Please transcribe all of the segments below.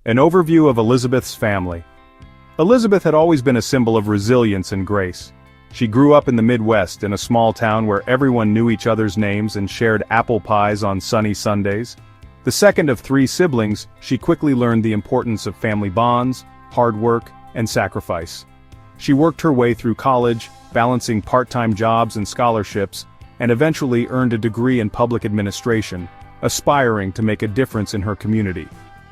An overview of Elizabeth's family. Elizabeth had always been a symbol of resilience and grace. She grew up in the Midwest in a small town where everyone knew each other's names and shared apple pies on sunny Sundays. The second of three siblings, she quickly learned the importance of family bonds, hard work, and sacrifice. She worked her way through college, balancing part-time jobs and scholarships, and eventually earned a degree in public administration, aspiring to make a difference in her community.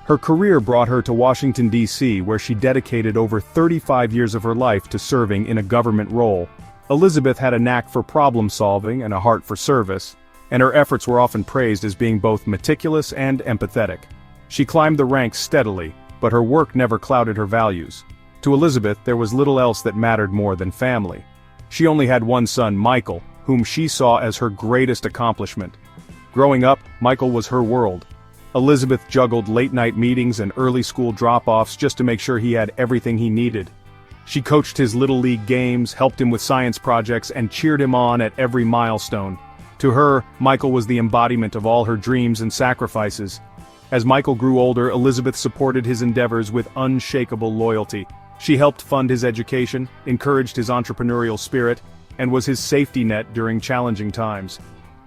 Her career brought her to Washington, D.C., where she dedicated over 35 years of her life to serving in a government role. Elizabeth had a knack for problem-solving and a heart for service, and her efforts were often praised as being both meticulous and empathetic. She climbed the ranks steadily, but her work never clouded her values. To Elizabeth, there was little else that mattered more than family. She only had one son, Michael, whom she saw as her greatest accomplishment. Growing up, Michael was her world. Elizabeth juggled late-night meetings and early school drop-offs just to make sure he had everything he needed. She coached his little league games, helped him with science projects, and cheered him on at every milestone. To her, Michael was the embodiment of all her dreams and sacrifices. As Michael grew older, Elizabeth supported his endeavors with unshakable loyalty. She helped fund his education, encouraged his entrepreneurial spirit, and was his safety net during challenging times.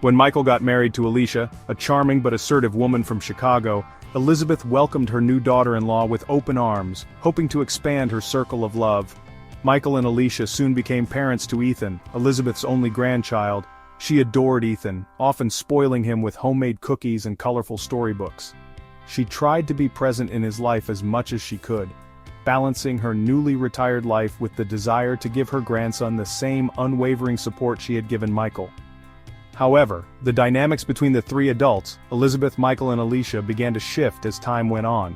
When Michael got married to Alicia, a charming but assertive woman from Chicago, Elizabeth welcomed her new daughter-in-law with open arms, hoping to expand her circle of love. Michael and Alicia soon became parents to Ethan, Elizabeth's only grandchild. She adored Ethan, often spoiling him with homemade cookies and colorful storybooks. She tried to be present in his life as much as she could, balancing her newly retired life with the desire to give her grandson the same unwavering support she had given Michael. However, the dynamics between the three adults, Elizabeth, Michael, and Alicia, began to shift as time went on.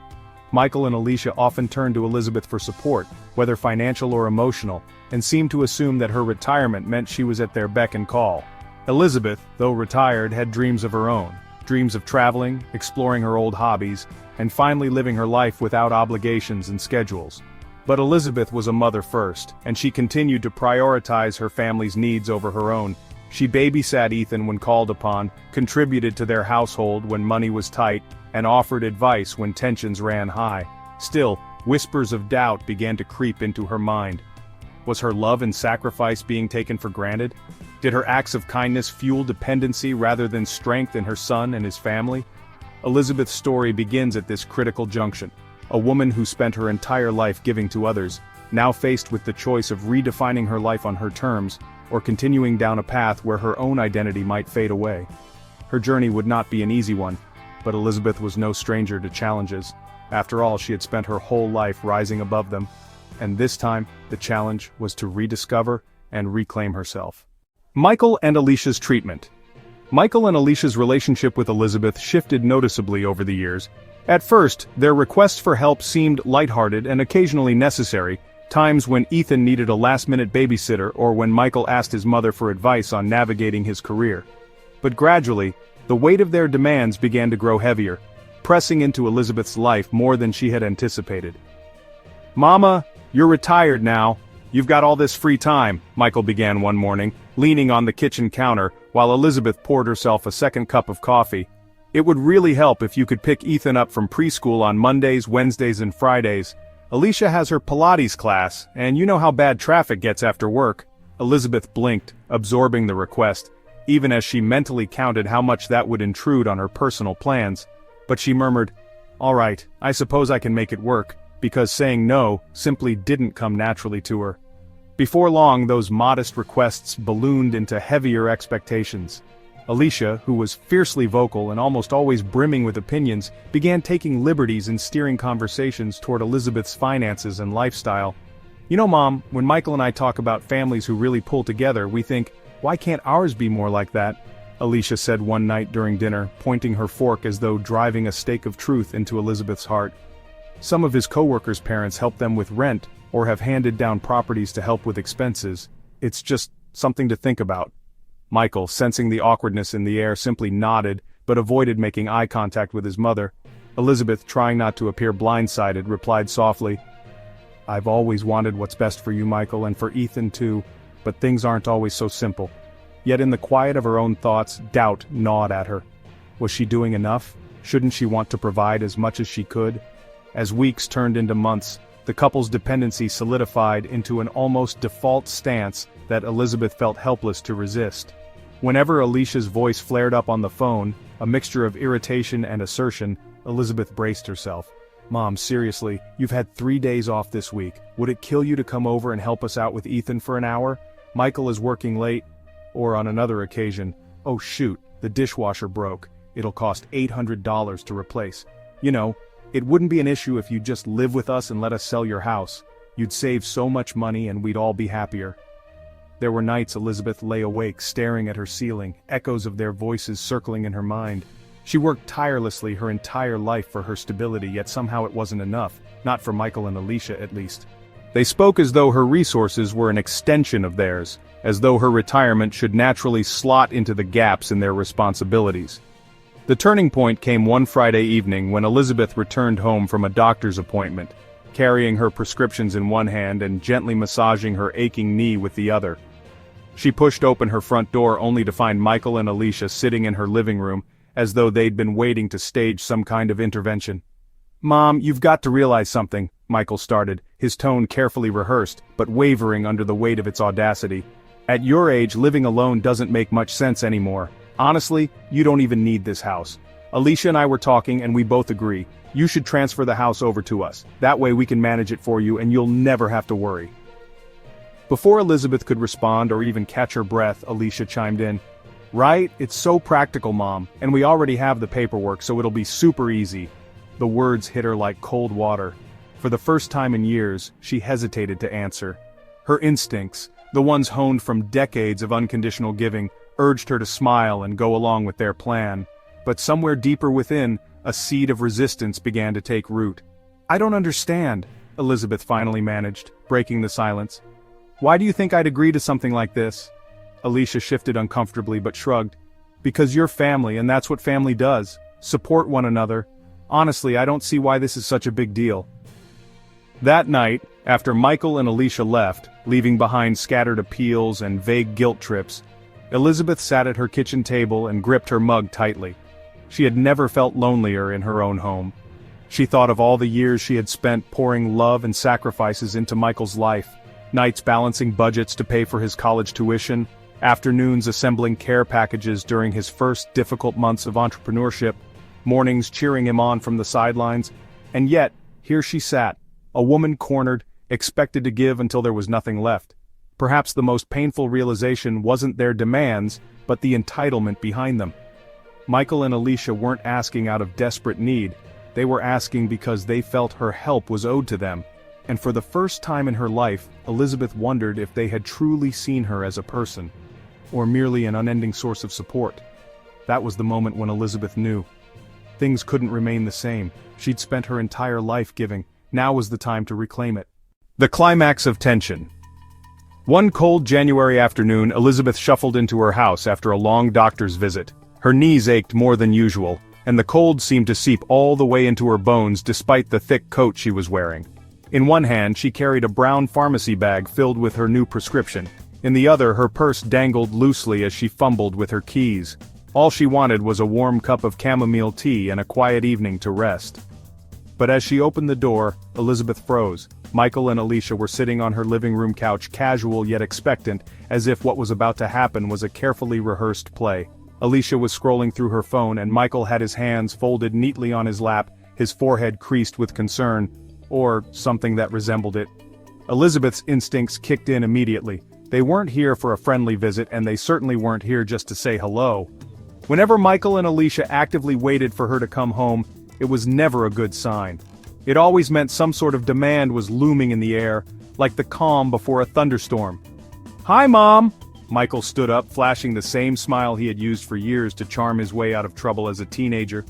Michael and Alicia often turned to Elizabeth for support, whether financial or emotional, and seemed to assume that her retirement meant she was at their beck and call. Elizabeth, though retired, had dreams of her own, dreams of traveling, exploring her old hobbies, and finally living her life without obligations and schedules. But Elizabeth was a mother first, and she continued to prioritize her family's needs over her own. She babysat Ethan when called upon, contributed to their household when money was tight, and offered advice when tensions ran high. Still, whispers of doubt began to creep into her mind. Was her love and sacrifice being taken for granted? Did her acts of kindness fuel dependency rather than strength in her son and his family? Elizabeth's story begins at this critical junction. A woman who spent her entire life giving to others, now faced with the choice of redefining her life on her terms, or continuing down a path where her own identity might fade away. Her journey would not be an easy one, but Elizabeth was no stranger to challenges. After all, she had spent her whole life rising above them, and this time, the challenge was to rediscover and reclaim herself. Michael and Alicia's treatment. Michael and Alicia's relationship with Elizabeth shifted noticeably over the years. At first, their requests for help seemed lighthearted and occasionally necessary, times when Ethan needed a last-minute babysitter or when Michael asked his mother for advice on navigating his career. But gradually, the weight of their demands began to grow heavier, pressing into Elizabeth's life more than she had anticipated. "Mama, you're retired now. You've got all this free time," Michael began one morning, leaning on the kitchen counter while Elizabeth poured herself a second cup of coffee. "It would really help if you could pick Ethan up from preschool on Mondays, Wednesdays, and Fridays. Alicia has her Pilates class, and you know how bad traffic gets after work." Elizabeth blinked, absorbing the request, even as she mentally counted how much that would intrude on her personal plans. But she murmured, "All right, I suppose I can make it work," because saying no simply didn't come naturally to her. Before long, those modest requests ballooned into heavier expectations. Alicia, who was fiercely vocal and almost always brimming with opinions, began taking liberties in steering conversations toward Elizabeth's finances and lifestyle. "You know, Mom, when Michael and I talk about families who really pull together, we think, why can't ours be more like that?" Alicia said one night during dinner, pointing her fork as though driving a stake of truth into Elizabeth's heart. "Some of his co-workers' parents help them with rent, or have handed down properties to help with expenses. It's just something to think about." Michael, sensing the awkwardness in the air, simply nodded, but avoided making eye contact with his mother. Elizabeth, trying not to appear blindsided, replied softly, "I've always wanted what's best for you, Michael, and for Ethan too, but things aren't always so simple." Yet in the quiet of her own thoughts, doubt gnawed at her. Was she doing enough? Shouldn't she want to provide as much as she could? As weeks turned into months, the couple's dependency solidified into an almost default stance that Elizabeth felt helpless to resist. Whenever Alicia's voice flared up on the phone, a mixture of irritation and assertion, Elizabeth braced herself. "Mom, seriously, you've had 3 days off this week. Would it kill you to come over and help us out with Ethan for an hour? Michael is working late." Or on another occasion, "Oh shoot, the dishwasher broke. It'll cost $800 to replace. You know, it wouldn't be an issue if you'd just live with us and let us sell your house. You'd save so much money and we'd all be happier." There were nights Elizabeth lay awake staring at her ceiling, echoes of their voices circling in her mind. She worked tirelessly her entire life for her stability, yet somehow it wasn't enough, not for Michael and Alicia at least. They spoke as though her resources were an extension of theirs, as though her retirement should naturally slot into the gaps in their responsibilities. The turning point came one Friday evening when Elizabeth returned home from a doctor's appointment, carrying her prescriptions in one hand and gently massaging her aching knee with the other. She pushed open her front door only to find Michael and Alicia sitting in her living room, as though they'd been waiting to stage some kind of intervention. "Mom, you've got to realize something," Michael started, his tone carefully rehearsed, but wavering under the weight of its audacity. "At your age, living alone doesn't make much sense anymore. Honestly, you don't even need this house. Alicia and I were talking and we both agree. You should transfer the house over to us. That way we can manage it for you and you'll never have to worry." Before Elizabeth could respond or even catch her breath, Alicia chimed in. "Right? It's so practical, Mom, and we already have the paperwork, so it'll be super easy." The words hit her like cold water. For the first time in years, she hesitated to answer. Her instincts, the ones honed from decades of unconditional giving, urged her to smile and go along with their plan. But somewhere deeper within, a seed of resistance began to take root. "I don't understand," Elizabeth finally managed, breaking the silence. "Why do you think I'd agree to something like this?" Alicia shifted uncomfortably but shrugged. "Because you're family and that's what family does. Support one another. Honestly, I don't see why this is such a big deal." That night, after Michael and Alicia left, leaving behind scattered appeals and vague guilt trips, Elizabeth sat at her kitchen table and gripped her mug tightly. She had never felt lonelier in her own home. She thought of all the years she had spent pouring love and sacrifices into Michael's life, nights balancing budgets to pay for his college tuition, afternoons assembling care packages during his first difficult months of entrepreneurship, mornings cheering him on from the sidelines, and yet, here she sat, a woman cornered, expected to give until there was nothing left. Perhaps the most painful realization wasn't their demands, but the entitlement behind them. Michael and Alicia weren't asking out of desperate need, they were asking because they felt her help was owed to them, and for the first time in her life, Elizabeth wondered if they had truly seen her as a person, or merely an unending source of support. That was the moment when Elizabeth knew. Things couldn't remain the same. She'd spent her entire life giving. Now was the time to reclaim it. The climax of tension. One cold January afternoon, Elizabeth shuffled into her house after a long doctor's visit. Her knees ached more than usual, and the cold seemed to seep all the way into her bones despite the thick coat she was wearing. In one hand she carried a brown pharmacy bag filled with her new prescription. In the other her purse dangled loosely as she fumbled with her keys. All she wanted was a warm cup of chamomile tea and a quiet evening to rest. But as she opened the door, Elizabeth froze. Michael and Alicia were sitting on her living room couch, casual yet expectant, as if what was about to happen was a carefully rehearsed play. Alicia was scrolling through her phone and Michael had his hands folded neatly on his lap, his forehead creased with concern, or something that resembled it. Elizabeth's instincts kicked in immediately. They weren't here for a friendly visit and they certainly weren't here just to say hello. Whenever Michael and Alicia actively waited for her to come home, it was never a good sign. It always meant some sort of demand was looming in the air, like the calm before a thunderstorm. "Hi, Mom!" Michael stood up, flashing the same smile he had used for years to charm his way out of trouble as a teenager.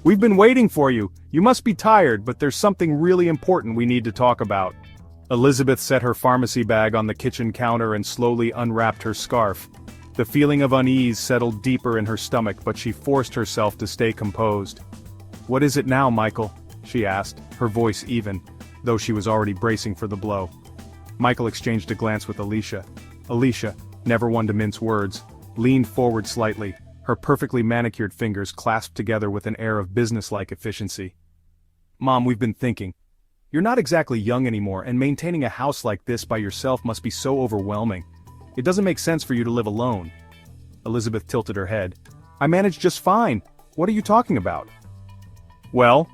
"We've been waiting for you. You must be tired, but there's something really important we need to talk about." Elizabeth set her pharmacy bag on the kitchen counter and slowly unwrapped her scarf. The feeling of unease settled deeper in her stomach, but she forced herself to stay composed. "What is it now, Michael?" she asked, her voice even, though she was already bracing for the blow. Michael exchanged a glance with Alicia. Alicia, never one to mince words, leaned forward slightly, her perfectly manicured fingers clasped together with an air of businesslike efficiency. Mom, we've been thinking. You're not exactly young anymore, and maintaining a house like this by yourself must be so overwhelming. It doesn't make sense for you to live alone. Elizabeth tilted her head. I manage just fine. What are you talking about? Well,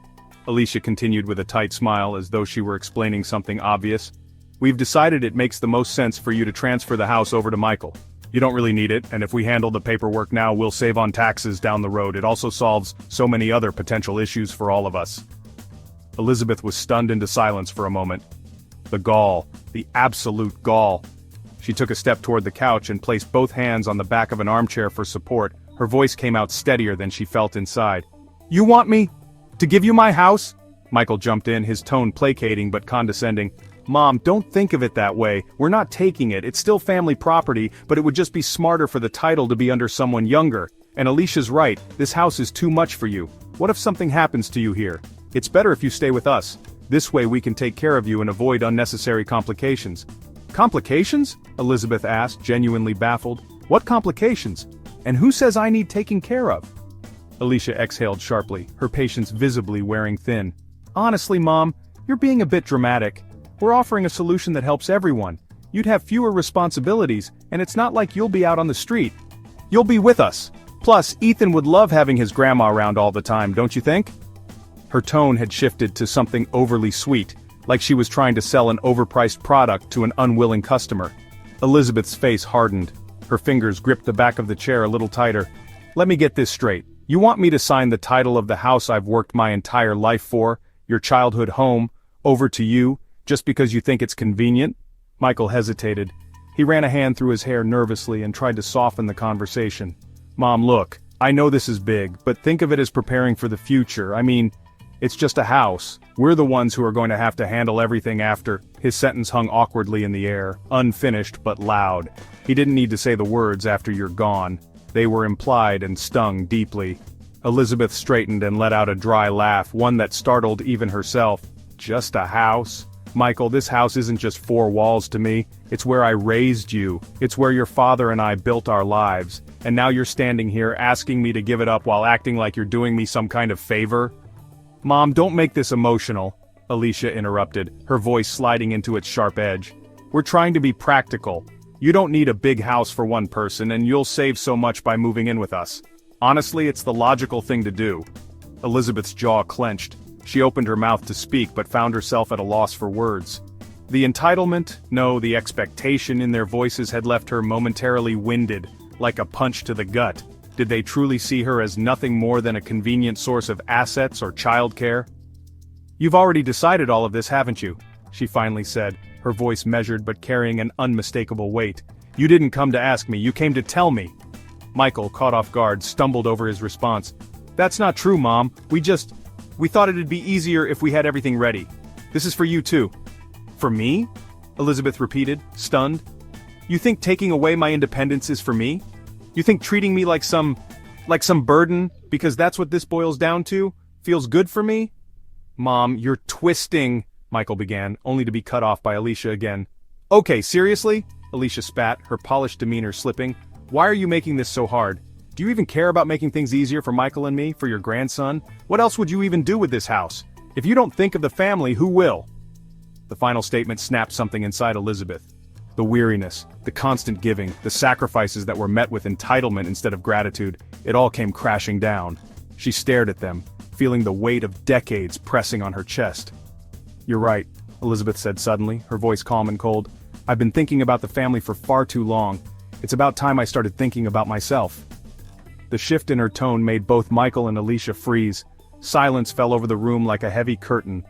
Alicia continued with a tight smile as though she were explaining something obvious, we've decided it makes the most sense for you to transfer the house over to Michael. You don't really need it, and if we handle the paperwork now, we'll save on taxes down the road. It also solves so many other potential issues for all of us. Elizabeth was stunned into silence for a moment. The gall, the absolute gall. She took a step toward the couch and placed both hands on the back of an armchair for support. Her voice came out steadier than she felt inside. You want me to give you my house? Michael jumped in, his tone placating but condescending. Mom, don't think of it that way. We're not taking it. It's still family property, but it would just be smarter for the title to be under someone younger. And Alicia's right, this house is too much for you. What if something happens to you here? It's better if you stay with us. This way we can take care of you and avoid unnecessary complications. Complications? Elizabeth asked, genuinely baffled. What complications? And who says I need taking care of? Alicia exhaled sharply, her patience visibly wearing thin. Honestly, Mom, you're being a bit dramatic. We're offering a solution that helps everyone. You'd have fewer responsibilities, and it's not like you'll be out on the street. You'll be with us. Plus, Ethan would love having his grandma around all the time, don't you think? Her tone had shifted to something overly sweet, like she was trying to sell an overpriced product to an unwilling customer. Elizabeth's face hardened. Her fingers gripped the back of the chair a little tighter. Let me get this straight. You want me to sign the title of the house I've worked my entire life for, your childhood home, over to you, just because you think it's convenient? Michael hesitated. He ran a hand through his hair nervously and tried to soften the conversation. Mom, look, I know this is big, but think of it as preparing for the future. I mean, it's just a house. We're the ones who are going to have to handle everything after. His sentence hung awkwardly in the air, unfinished but loud. He didn't need to say the words after you're gone. They were implied and stung deeply. Elizabeth straightened and let out a dry laugh, one that startled even herself. Just a house? Michael, this house isn't just four walls to me. It's where I raised you. It's where your father and I built our lives. And now you're standing here asking me to give it up while acting like you're doing me some kind of favor? Mom, don't make this emotional, Alicia interrupted, her voice sliding into its sharp edge. We're trying to be practical. You don't need a big house for one person, and you'll save so much by moving in with us. Honestly, it's the logical thing to do. Elizabeth's jaw clenched. She opened her mouth to speak but found herself at a loss for words. The entitlement, no, the expectation in their voices had left her momentarily winded, like a punch to the gut. Did they truly see her as nothing more than a convenient source of assets or childcare? You've already decided all of this, haven't you? She finally said, her voice measured but carrying an unmistakable weight. You didn't come to ask me, you came to tell me. Michael, caught off guard, stumbled over his response. That's not true, Mom. We thought it'd be easier if we had everything ready. This is for you too. For me? Elizabeth repeated, stunned. You think taking away my independence is for me? You think treating me like some burden, because that's what this boils down to, feels good for me? Mom, you're twisting, Michael began, only to be cut off by Alicia again. Okay, seriously? Alicia spat, her polished demeanor slipping. Why are you making this so hard? Do you even care about making things easier for Michael and me, for your grandson? What else would you even do with this house? If you don't think of the family, who will? The final statement snapped something inside Elizabeth. The weariness, the constant giving, the sacrifices that were met with entitlement instead of gratitude, it all came crashing down. She stared at them, feeling the weight of decades pressing on her chest. You're right, Elizabeth said suddenly, her voice calm and cold. I've been thinking about the family for far too long. It's about time I started thinking about myself. The shift in her tone made both Michael and Alicia freeze. Silence fell over the room like a heavy curtain.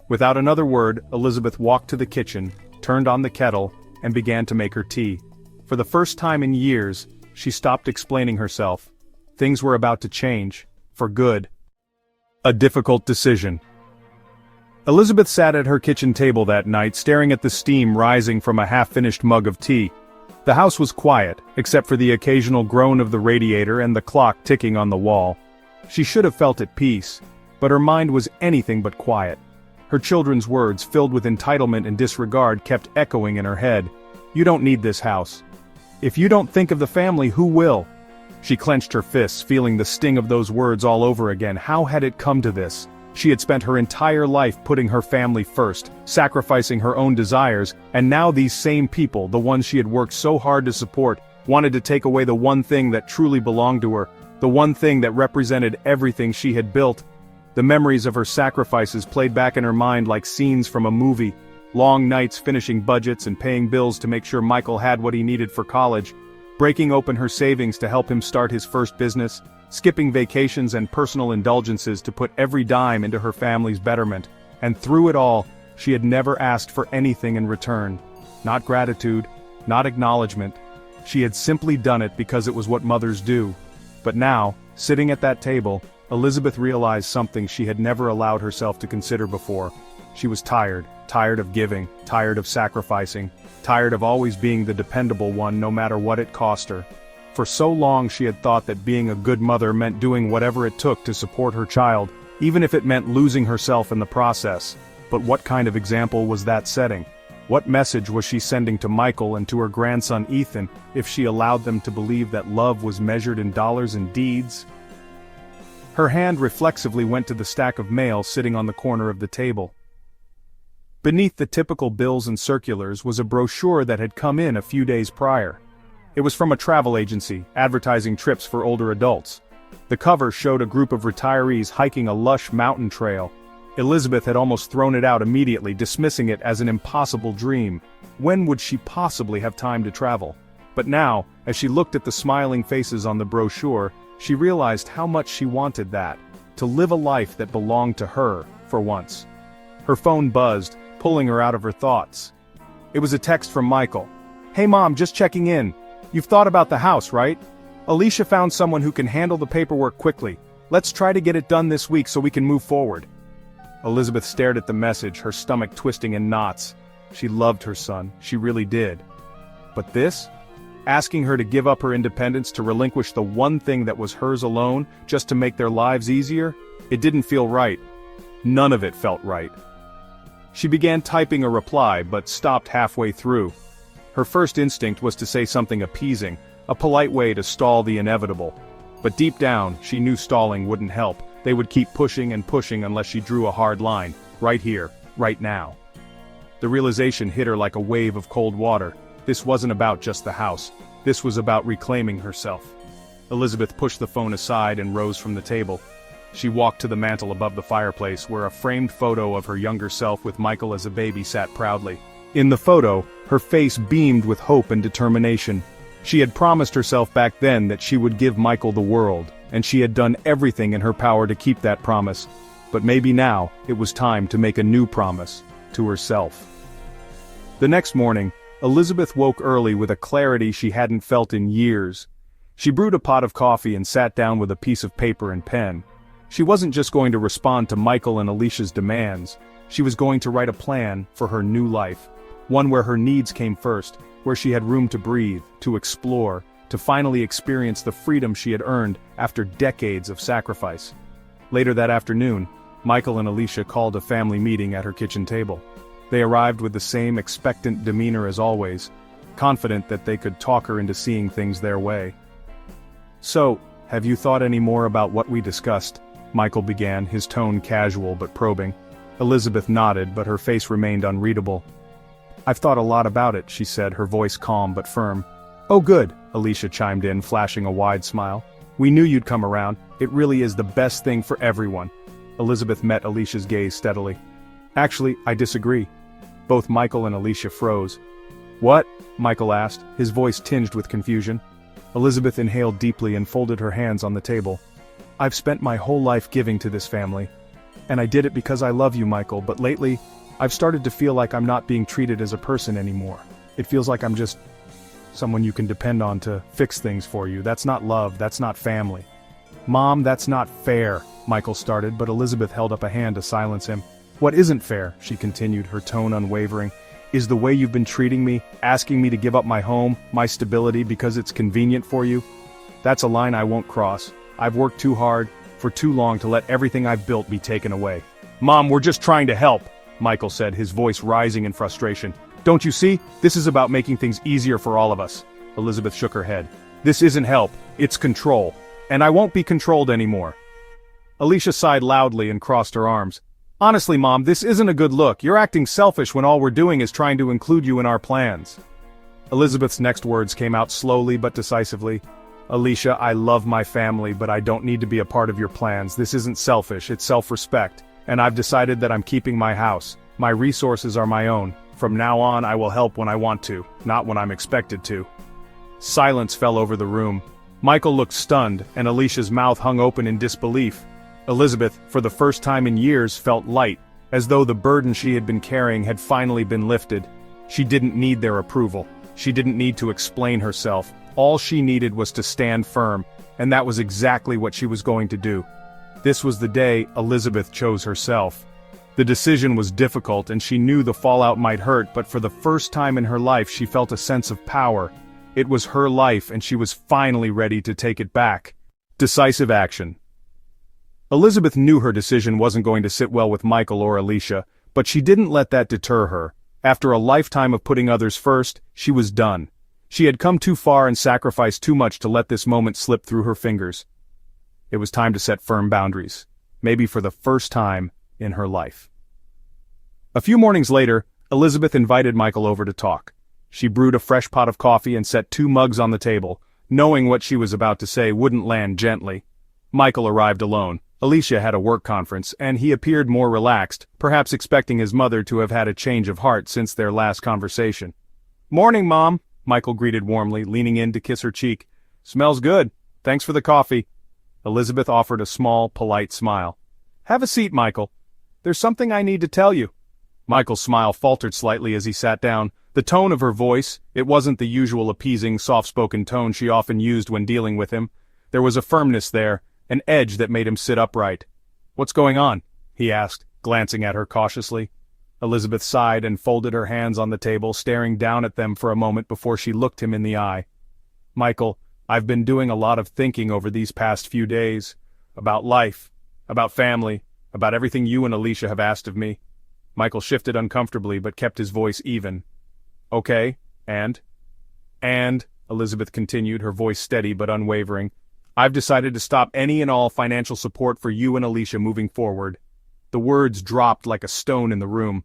Without another word, Elizabeth walked to the kitchen, turned on the kettle, and began to make her tea. For the first time in years, she stopped explaining herself. Things were about to change, for good. A difficult decision. Elizabeth sat at her kitchen table that night, staring at the steam rising from a half-finished mug of tea. The house was quiet, except for the occasional groan of the radiator and the clock ticking on the wall. She should have felt at peace, but her mind was anything but quiet. Her children's words, filled with entitlement and disregard, kept echoing in her head. You don't need this house. If you don't think of the family, who will? She clenched her fists, feeling the sting of those words all over again. How had it come to this? She had spent her entire life putting her family first, sacrificing her own desires, and now these same people, the ones she had worked so hard to support, wanted to take away the one thing that truly belonged to her, the one thing that represented everything she had built. The memories of her sacrifices played back in her mind like scenes from a movie. Long nights finishing budgets and paying bills to make sure Michael had what he needed for college, breaking open her savings to help him start his first business, skipping vacations and personal indulgences to put every dime into her family's betterment, and through it all, she had never asked for anything in return. Not gratitude, not acknowledgement. She had simply done it because it was what mothers do. But now, sitting at that table, Elizabeth realized something she had never allowed herself to consider before. She was tired of giving, tired of sacrificing, tired of always being the dependable one no matter what it cost her. For so long she had thought that being a good mother meant doing whatever it took to support her child, even if it meant losing herself in the process. But what kind of example was that setting? What message was she sending to Michael and to her grandson Ethan if she allowed them to believe that love was measured in dollars and deeds? Her hand reflexively went to the stack of mail sitting on the corner of the table. Beneath the typical bills and circulars was a brochure that had come in a few days prior. It was from a travel agency, advertising trips for older adults. The cover showed a group of retirees hiking a lush mountain trail. Elizabeth had almost thrown it out immediately, dismissing it as an impossible dream. When would she possibly have time to travel? But now, as she looked at the smiling faces on the brochure, she realized how much she wanted that, to live a life that belonged to her, for once. Her phone buzzed, pulling her out of her thoughts. It was a text from Michael. "Hey Mom, just checking in. You've thought about the house, right? Alicia found someone who can handle the paperwork quickly. Let's try to get it done this week so we can move forward." Elizabeth stared at the message, her stomach twisting in knots. She loved her son, she really did. But this? Asking her to give up her independence, to relinquish the one thing that was hers alone, just to make their lives easier? It didn't feel right. None of it felt right. She began typing a reply, but stopped halfway through. Her first instinct was to say something appeasing, a polite way to stall the inevitable. But deep down, she knew stalling wouldn't help. They would keep pushing and pushing unless she drew a hard line, right here, right now. The realization hit her like a wave of cold water. This wasn't about just the house. This was about reclaiming herself. Elizabeth pushed the phone aside and rose from the table. She walked to the mantel above the fireplace where a framed photo of her younger self with Michael as a baby sat proudly. In the photo, her face beamed with hope and determination. She had promised herself back then that she would give Michael the world, and she had done everything in her power to keep that promise. But maybe now, it was time to make a new promise, to herself. The next morning, Elizabeth woke early with a clarity she hadn't felt in years. She brewed a pot of coffee and sat down with a piece of paper and pen. She wasn't just going to respond to Michael and Alicia's demands. She was going to write a plan for her new life. One where her needs came first, where she had room to breathe, to explore, to finally experience the freedom she had earned after decades of sacrifice. Later that afternoon, Michael and Alicia called a family meeting at her kitchen table. They arrived with the same expectant demeanor as always, confident that they could talk her into seeing things their way. "So, have you thought any more about what we discussed?" Michael began, his tone casual but probing. Elizabeth nodded, but her face remained unreadable. "I've thought a lot about it," she said, her voice calm but firm. "Oh good," Alicia chimed in, flashing a wide smile. "We knew you'd come around. It really is the best thing for everyone." Elizabeth met Alicia's gaze steadily. "Actually, I disagree." Both Michael and Alicia froze. "What?" Michael asked, his voice tinged with confusion. Elizabeth inhaled deeply and folded her hands on the table. "I've spent my whole life giving to this family. And I did it because I love you, Michael, but lately, I've started to feel like I'm not being treated as a person anymore. It feels like I'm just someone you can depend on to fix things for you. That's not love, that's not family." "Mom, that's not fair," Michael started, but Elizabeth held up a hand to silence him. "What isn't fair," she continued, her tone unwavering, "is the way you've been treating me, asking me to give up my home, my stability because it's convenient for you. That's a line I won't cross. I've worked too hard, for too long to let everything I've built be taken away." "Mom, we're just trying to help," Michael said, his voice rising in frustration. "Don't you see? This is about making things easier for all of us." Elizabeth shook her head. "This isn't help, it's control. And I won't be controlled anymore." Alicia sighed loudly and crossed her arms. Honestly, Mom, this isn't a good look. You're acting selfish when all we're doing is trying to include you in our plans. Elizabeth's next words came out slowly but decisively. Alicia, I love my family, but I don't need to be a part of your plans. This isn't selfish, it's self-respect. And I've decided that I'm keeping my house. My resources are my own. From now on, I will help when I want to, not when I'm expected to. Silence fell over the room. Michael looked stunned, and Alicia's mouth hung open in disbelief. Elizabeth, for the first time in years, felt light, as though the burden she had been carrying had finally been lifted. She didn't need their approval. She didn't need to explain herself. All she needed was to stand firm, and that was exactly what she was going to do. This was the day Elizabeth chose herself. The decision was difficult and she knew the fallout might hurt, but for the first time in her life she felt a sense of power. It was her life and she was finally ready to take it back. Decisive action. Elizabeth knew her decision wasn't going to sit well with Michael or Alicia, but she didn't let that deter her. After a lifetime of putting others first, she was done. She had come too far and sacrificed too much to let this moment slip through her fingers. It was time to set firm boundaries, maybe for the first time in her life. A few mornings later, Elizabeth invited Michael over to talk. She brewed a fresh pot of coffee and set 2 mugs on the table, knowing what she was about to say wouldn't land gently. Michael arrived alone. Alicia had a work conference, and he appeared more relaxed, perhaps expecting his mother to have had a change of heart since their last conversation. "Morning, Mom," Michael greeted warmly, leaning in to kiss her cheek. "Smells good. Thanks for the coffee." Elizabeth offered a small, polite smile. "Have a seat, Michael. There's something I need to tell you." Michael's smile faltered slightly as he sat down. The tone of her voice, it wasn't the usual appeasing, soft-spoken tone she often used when dealing with him. There was a firmness there, an edge that made him sit upright. "What's going on?" he asked, glancing at her cautiously. Elizabeth sighed and folded her hands on the table, staring down at them for a moment before she looked him in the eye. "Michael, I've been doing a lot of thinking over these past few days. About life, about family, about everything you and Alicia have asked of me." Michael shifted uncomfortably but kept his voice even. "Okay, and?" "And," Elizabeth continued, her voice steady but unwavering, "I've decided to stop any and all financial support for you and Alicia moving forward." The words dropped like a stone in the room.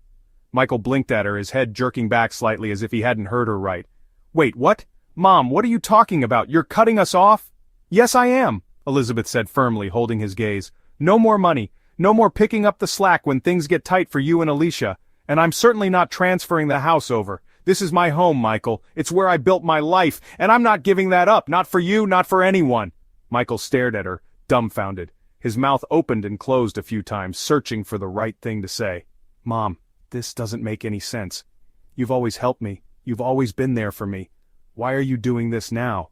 Michael blinked at her, his head jerking back slightly as if he hadn't heard her right. "Wait, what? Mom, what are you talking about? You're cutting us off?" "Yes, I am," Elizabeth said firmly, holding his gaze. "No more money. No more picking up the slack when things get tight for you and Alicia. And I'm certainly not transferring the house over. This is my home, Michael. It's where I built my life, and I'm not giving that up. Not for you, not for anyone." Michael stared at her, dumbfounded. His mouth opened and closed a few times, searching for the right thing to say. "Mom, this doesn't make any sense. You've always helped me. You've always been there for me. Why are you doing this now?"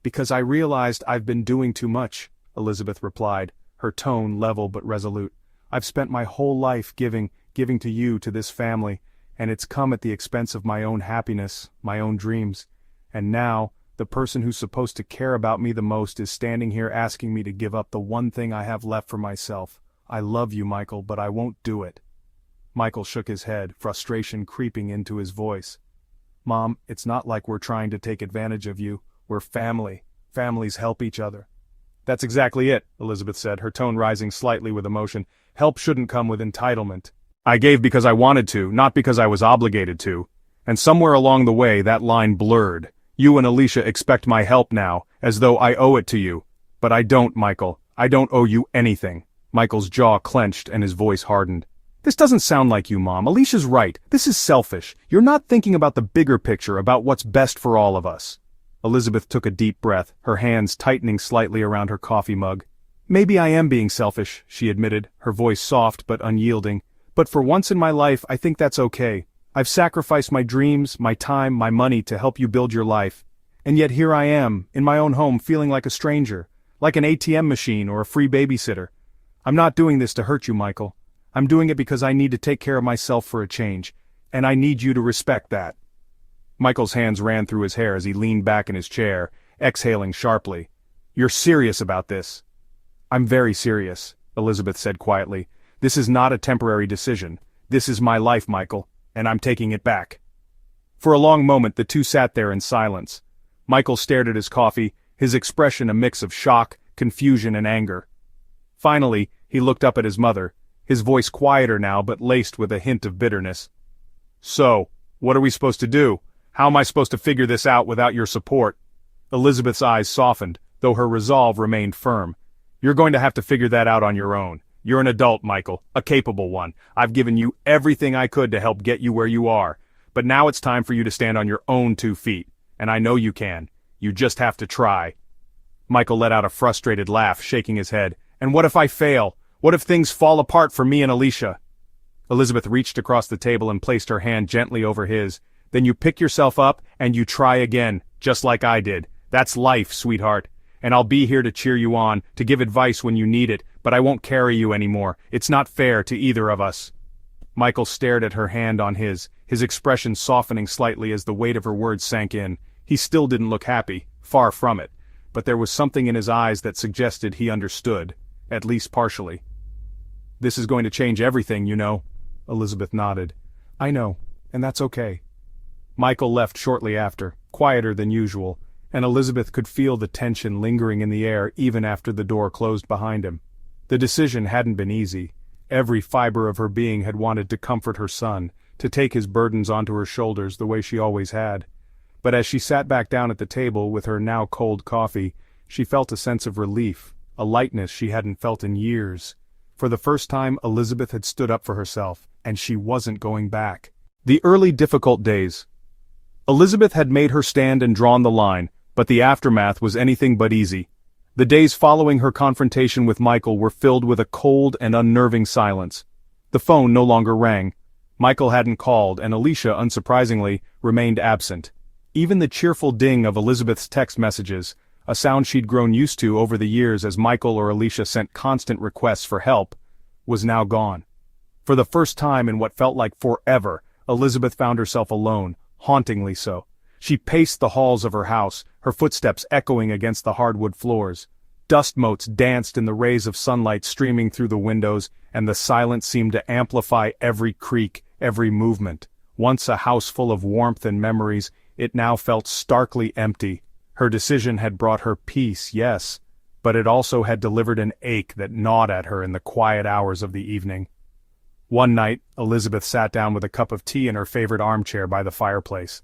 "Because I realized I've been doing too much," Elizabeth replied, her tone level but resolute. "I've spent my whole life giving to you, to this family, and it's come at the expense of my own happiness, my own dreams. And now, the person who's supposed to care about me the most is standing here asking me to give up the one thing I have left for myself. I love you, Michael, but I won't do it." Michael shook his head, frustration creeping into his voice. "Mom, it's not like we're trying to take advantage of you. We're family. Families help each other." "That's exactly it," Elizabeth said, her tone rising slightly with emotion. "Help shouldn't come with entitlement. I gave because I wanted to, not because I was obligated to. And somewhere along the way that line blurred. You and Alicia expect my help now, as though I owe it to you. But I don't, Michael. I don't owe you anything." Michael's jaw clenched and his voice hardened. "This doesn't sound like you, Mom. Alicia's right. This is selfish. You're not thinking about the bigger picture, about what's best for all of us." Elizabeth took a deep breath, her hands tightening slightly around her coffee mug. "Maybe I am being selfish," she admitted, her voice soft but unyielding. "But for once in my life, I think that's okay. I've sacrificed my dreams, my time, my money to help you build your life. And yet here I am, in my own home, feeling like a stranger, like an ATM machine or a free babysitter. I'm not doing this to hurt you, Michael. I'm doing it because I need to take care of myself for a change, and I need you to respect that." Michael's hands ran through his hair as he leaned back in his chair, exhaling sharply. "You're serious about this?" "I'm very serious," Elizabeth said quietly. "This is not a temporary decision. This is my life, Michael, and I'm taking it back." For a long moment the two sat there in silence. Michael stared at his coffee, his expression a mix of shock, confusion and anger. Finally, He looked up at his mother, his voice quieter now but laced with a hint of bitterness. "So, what are we supposed to do? How am I supposed to figure this out without your support?" Elizabeth's eyes softened, though her resolve remained firm. "You're going to have to figure that out on your own. You're an adult, Michael, a capable one. I've given you everything I could to help get you where you are. But now it's time for you to stand on your own 2 feet. And I know you can. You just have to try." Michael let out a frustrated laugh, shaking his head. "And what if I fail? What if things fall apart for me and Alicia?" Elizabeth reached across the table and placed her hand gently over his. "Then you pick yourself up and you try again, just like I did. That's life, sweetheart. And I'll be here to cheer you on, to give advice when you need it, but I won't carry you anymore. It's not fair to either of us." Michael stared at her hand on his expression softening slightly as the weight of her words sank in. He still didn't look happy, far from it, but there was something in his eyes that suggested he understood, at least partially. "This is going to change everything, you know." Elizabeth nodded. "I know, and that's okay." Michael left shortly after, quieter than usual, and Elizabeth could feel the tension lingering in the air even after the door closed behind him. The decision hadn't been easy. Every fiber of her being had wanted to comfort her son, to take his burdens onto her shoulders the way she always had. But as she sat back down at the table with her now cold coffee, she felt a sense of relief, a lightness she hadn't felt in years. For the first time Elizabeth had stood up for herself, and she wasn't going back. The early difficult days. Elizabeth had made her stand and drawn the line, but the aftermath was anything but easy. The days following her confrontation with Michael were filled with a cold and unnerving silence. The phone no longer rang. Michael hadn't called, and Alicia, unsurprisingly, remained absent. Even the cheerful ding of Elizabeth's text messages, a sound she'd grown used to over the years as Michael or Alicia sent constant requests for help, was now gone. For the first time in what felt like forever, Elizabeth found herself alone, hauntingly so. She paced the halls of her house, her footsteps echoing against the hardwood floors. Dust motes danced in the rays of sunlight streaming through the windows, and the silence seemed to amplify every creak, every movement. Once a house full of warmth and memories, it now felt starkly empty. Her decision had brought her peace, yes, but it also had delivered an ache that gnawed at her in the quiet hours of the evening. One night, Elizabeth sat down with a cup of tea in her favorite armchair by the fireplace.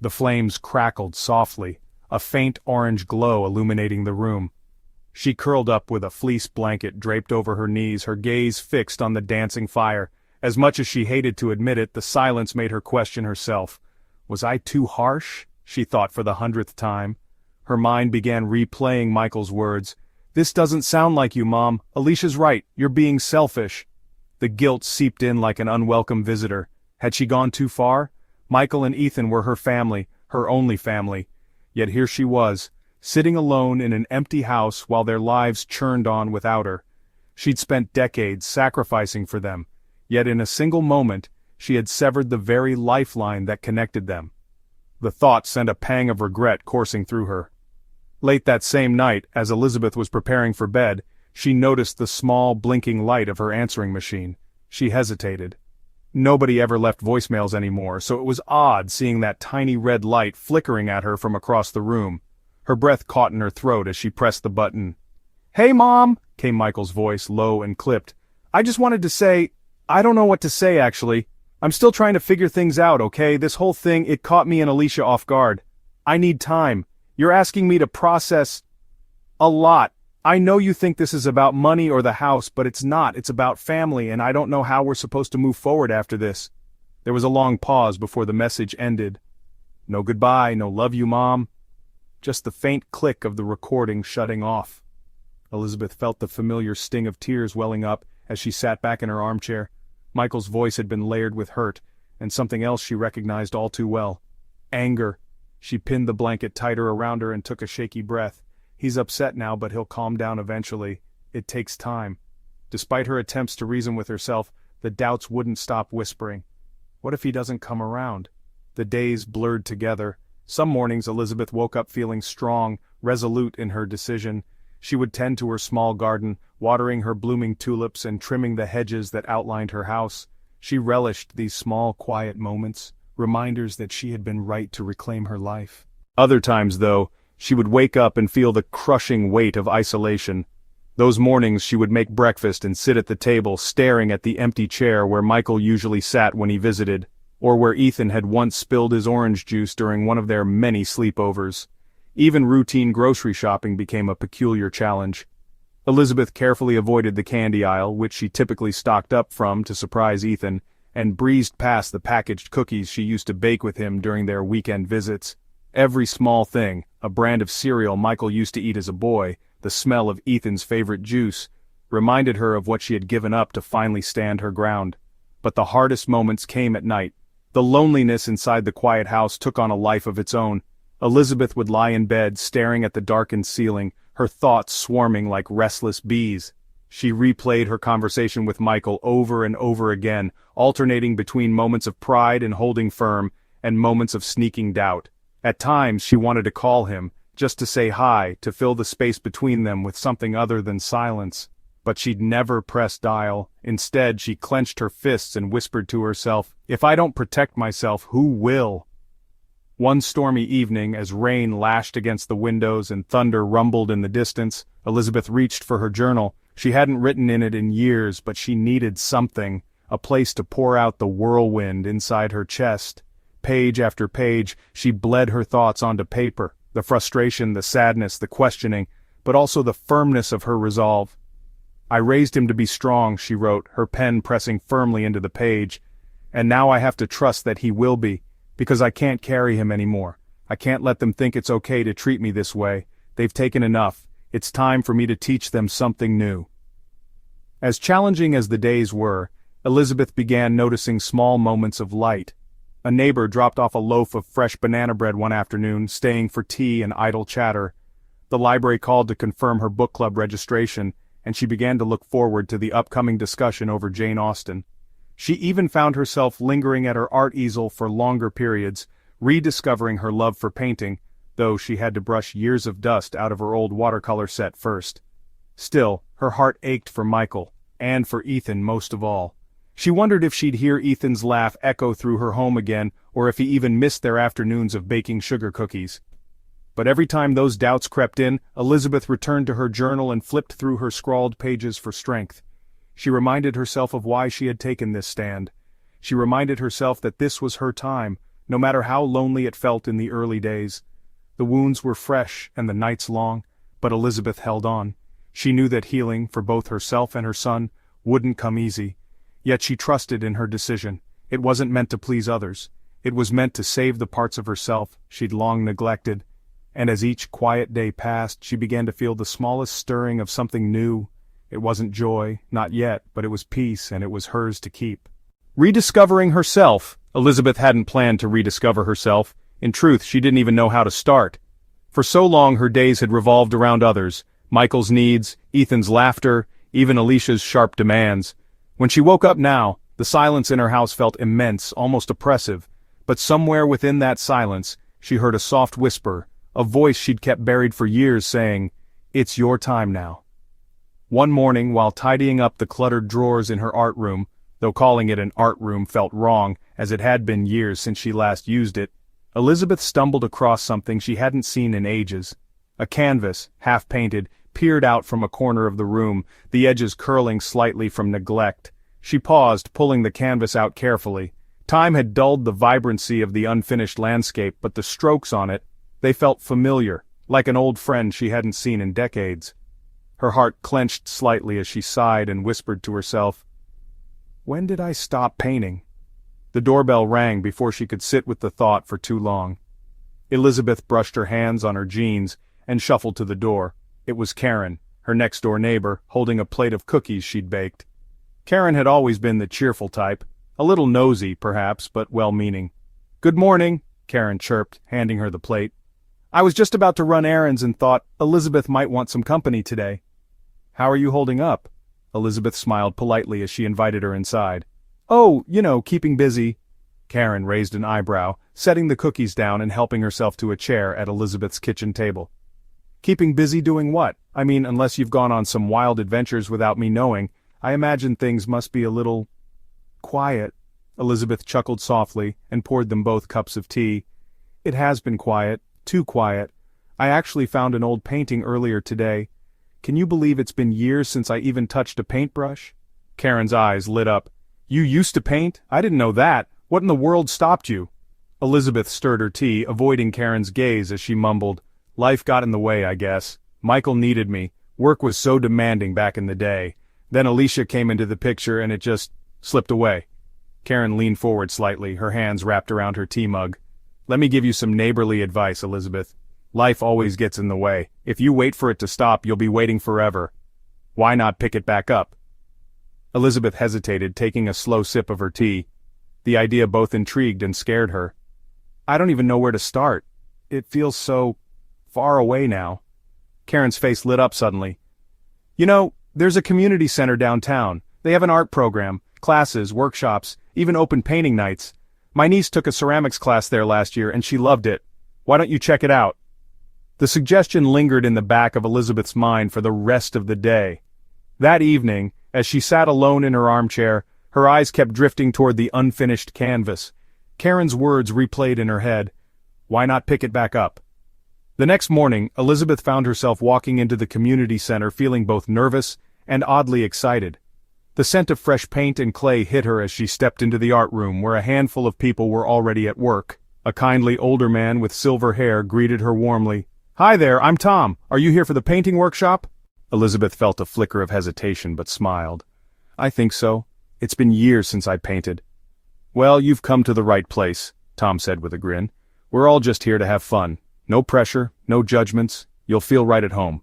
The flames crackled softly, a faint orange glow illuminating the room. She curled up with a fleece blanket draped over her knees, her gaze fixed on the dancing fire. As much as she hated to admit it, the silence made her question herself. Was I too harsh? She thought for the 100th time. Her mind began replaying Michael's words. "This doesn't sound like you, Mom. Alicia's right. You're being selfish." The guilt seeped in like an unwelcome visitor. Had she gone too far? Michael and Ethan were her family, her only family. Yet here she was, sitting alone in an empty house while their lives churned on without her. She'd spent decades sacrificing for them, yet in a single moment, she had severed the very lifeline that connected them. The thought sent a pang of regret coursing through her. Late that same night, as Elizabeth was preparing for bed, she noticed the small, blinking light of her answering machine. She hesitated. Nobody ever left voicemails anymore, so it was odd seeing that tiny red light flickering at her from across the room. Her breath caught in her throat as she pressed the button. "Hey, Mom," came Michael's voice, low and clipped. "I just wanted to say, I don't know what to say actually. I'm still trying to figure things out, okay? This whole thing, it caught me and Alicia off guard. I need time. You're asking me to process a lot. I know you think this is about money or the house, but it's not. It's about family, and I don't know how we're supposed to move forward after this." There was a long pause before the message ended. No goodbye, no love you, Mom. Just the faint click of the recording shutting off. Elizabeth felt the familiar sting of tears welling up as she sat back in her armchair. Michael's voice had been layered with hurt, and something else she recognized all too well. Anger. She pinned the blanket tighter around her and took a shaky breath. He's upset now, but he'll calm down eventually. It takes time. Despite her attempts to reason with herself, the doubts wouldn't stop whispering. What if he doesn't come around? The days blurred together. Some mornings Elizabeth woke up feeling strong, resolute in her decision. She would tend to her small garden, watering her blooming tulips and trimming the hedges that outlined her house. She relished these small, quiet moments, reminders that she had been right to reclaim her life. Other times, though, she would wake up and feel the crushing weight of isolation. Those mornings she would make breakfast and sit at the table staring at the empty chair where Michael usually sat when he visited, or where Ethan had once spilled his orange juice during one of their many sleepovers. Even routine grocery shopping became a peculiar challenge. Elizabeth carefully avoided the candy aisle, which she typically stocked up from to surprise Ethan, and breezed past the packaged cookies she used to bake with him during their weekend visits. Every small thing, a brand of cereal Michael used to eat as a boy, the smell of Ethan's favorite juice, reminded her of what she had given up to finally stand her ground. But the hardest moments came at night. The loneliness inside the quiet house took on a life of its own. Elizabeth would lie in bed staring at the darkened ceiling, her thoughts swarming like restless bees. She replayed her conversation with Michael over and over again, alternating between moments of pride and holding firm, and moments of sneaking doubt. At times she wanted to call him, just to say hi, to fill the space between them with something other than silence. But she'd never press dial. Instead, she clenched her fists and whispered to herself, "If I don't protect myself, who will?" One stormy evening, as rain lashed against the windows and thunder rumbled in the distance, Elizabeth reached for her journal. She hadn't written in it in years, but she needed something, a place to pour out the whirlwind inside her chest. Page after page, she bled her thoughts onto paper, the frustration, the sadness, the questioning, but also the firmness of her resolve. "I raised him to be strong," she wrote, her pen pressing firmly into the page, "and now I have to trust that he will be, because I can't carry him anymore. I can't let them think it's okay to treat me this way. They've taken enough. It's time for me to teach them something new." As challenging as the days were, Elizabeth began noticing small moments of light. A neighbor dropped off a loaf of fresh banana bread one afternoon, staying for tea and idle chatter. The library called to confirm her book club registration, and she began to look forward to the upcoming discussion over Jane Austen. She even found herself lingering at her art easel for longer periods, rediscovering her love for painting, though she had to brush years of dust out of her old watercolor set first. Still, her heart ached for Michael, and for Ethan most of all. She wondered if she'd hear Ethan's laugh echo through her home again, or if he even missed their afternoons of baking sugar cookies. But every time those doubts crept in, Elizabeth returned to her journal and flipped through her scrawled pages for strength. She reminded herself of why she had taken this stand. She reminded herself that this was her time, no matter how lonely it felt in the early days. The wounds were fresh and the nights long, but Elizabeth held on. She knew that healing, for both herself and her son, wouldn't come easy. Yet she trusted in her decision. It wasn't meant to please others. It was meant to save the parts of herself she'd long neglected. And as each quiet day passed, she began to feel the smallest stirring of something new. It wasn't joy, not yet, but it was peace, and it was hers to keep. Rediscovering herself. Elizabeth hadn't planned to rediscover herself. In truth, she didn't even know how to start. For so long her days had revolved around others, Michael's needs, Ethan's laughter, even Alicia's sharp demands. When she woke up now, the silence in her house felt immense, almost oppressive, but somewhere within that silence, she heard a soft whisper, a voice she'd kept buried for years saying, "It's your time now." One morning, while tidying up the cluttered drawers in her art room, though calling it an art room felt wrong, as it had been years since she last used it, Elizabeth stumbled across something she hadn't seen in ages. A canvas, half-painted, peered out from a corner of the room, the edges curling slightly from neglect. She paused, pulling the canvas out carefully. Time had dulled the vibrancy of the unfinished landscape, but the strokes on it, they felt familiar, like an old friend she hadn't seen in decades. Her heart clenched slightly as she sighed and whispered to herself, "When did I stop painting?" The doorbell rang before she could sit with the thought for too long. Elizabeth brushed her hands on her jeans and shuffled to the door. It was Karen, her next-door neighbor, holding a plate of cookies she'd baked. Karen had always been the cheerful type, a little nosy, perhaps, but well-meaning. "Good morning," Karen chirped, handing her the plate. "I was just about to run errands and thought Elizabeth might want some company today." "How are you holding up?" Elizabeth smiled politely as she invited her inside. "Oh, keeping busy." Karen raised an eyebrow, setting the cookies down and helping herself to a chair at Elizabeth's kitchen table. "Keeping busy doing what? I mean, unless you've gone on some wild adventures without me knowing, I imagine things must be a little quiet." Elizabeth chuckled softly and poured them both cups of tea. "It has been quiet, too quiet. I actually found an old painting earlier today." Can you believe it's been years since I even touched a paintbrush? Karen's eyes lit up. You used to paint? I didn't know that. What in the world stopped you? Elizabeth stirred her tea, avoiding Karen's gaze as she mumbled, Life got in the way, I guess. Michael needed me. Work was so demanding back in the day. Then Alicia came into the picture and it just slipped away. Karen leaned forward slightly, her hands wrapped around her tea mug. Let me give you some neighborly advice, Elizabeth. Life always gets in the way. If you wait for it to stop, you'll be waiting forever. Why not pick it back up? Elizabeth hesitated, taking a slow sip of her tea. The idea both intrigued and scared her. I don't even know where to start. It feels so far away now. Karen's face lit up suddenly. You know, there's a community center downtown. They have an art program, classes, workshops, even open painting nights. My niece took a ceramics class there last year and she loved it. Why don't you check it out? The suggestion lingered in the back of Elizabeth's mind for the rest of the day. That evening, as she sat alone in her armchair, her eyes kept drifting toward the unfinished canvas. Karen's words replayed in her head. Why not pick it back up? The next morning, Elizabeth found herself walking into the community center feeling both nervous and oddly excited. The scent of fresh paint and clay hit her as she stepped into the art room where a handful of people were already at work. A kindly older man with silver hair greeted her warmly. Hi there, I'm Tom. Are you here for the painting workshop? Elizabeth felt a flicker of hesitation but smiled. I think so. It's been years since I painted. Well, you've come to the right place, Tom said with a grin. We're all just here to have fun. No pressure, no judgments. You'll feel right at home.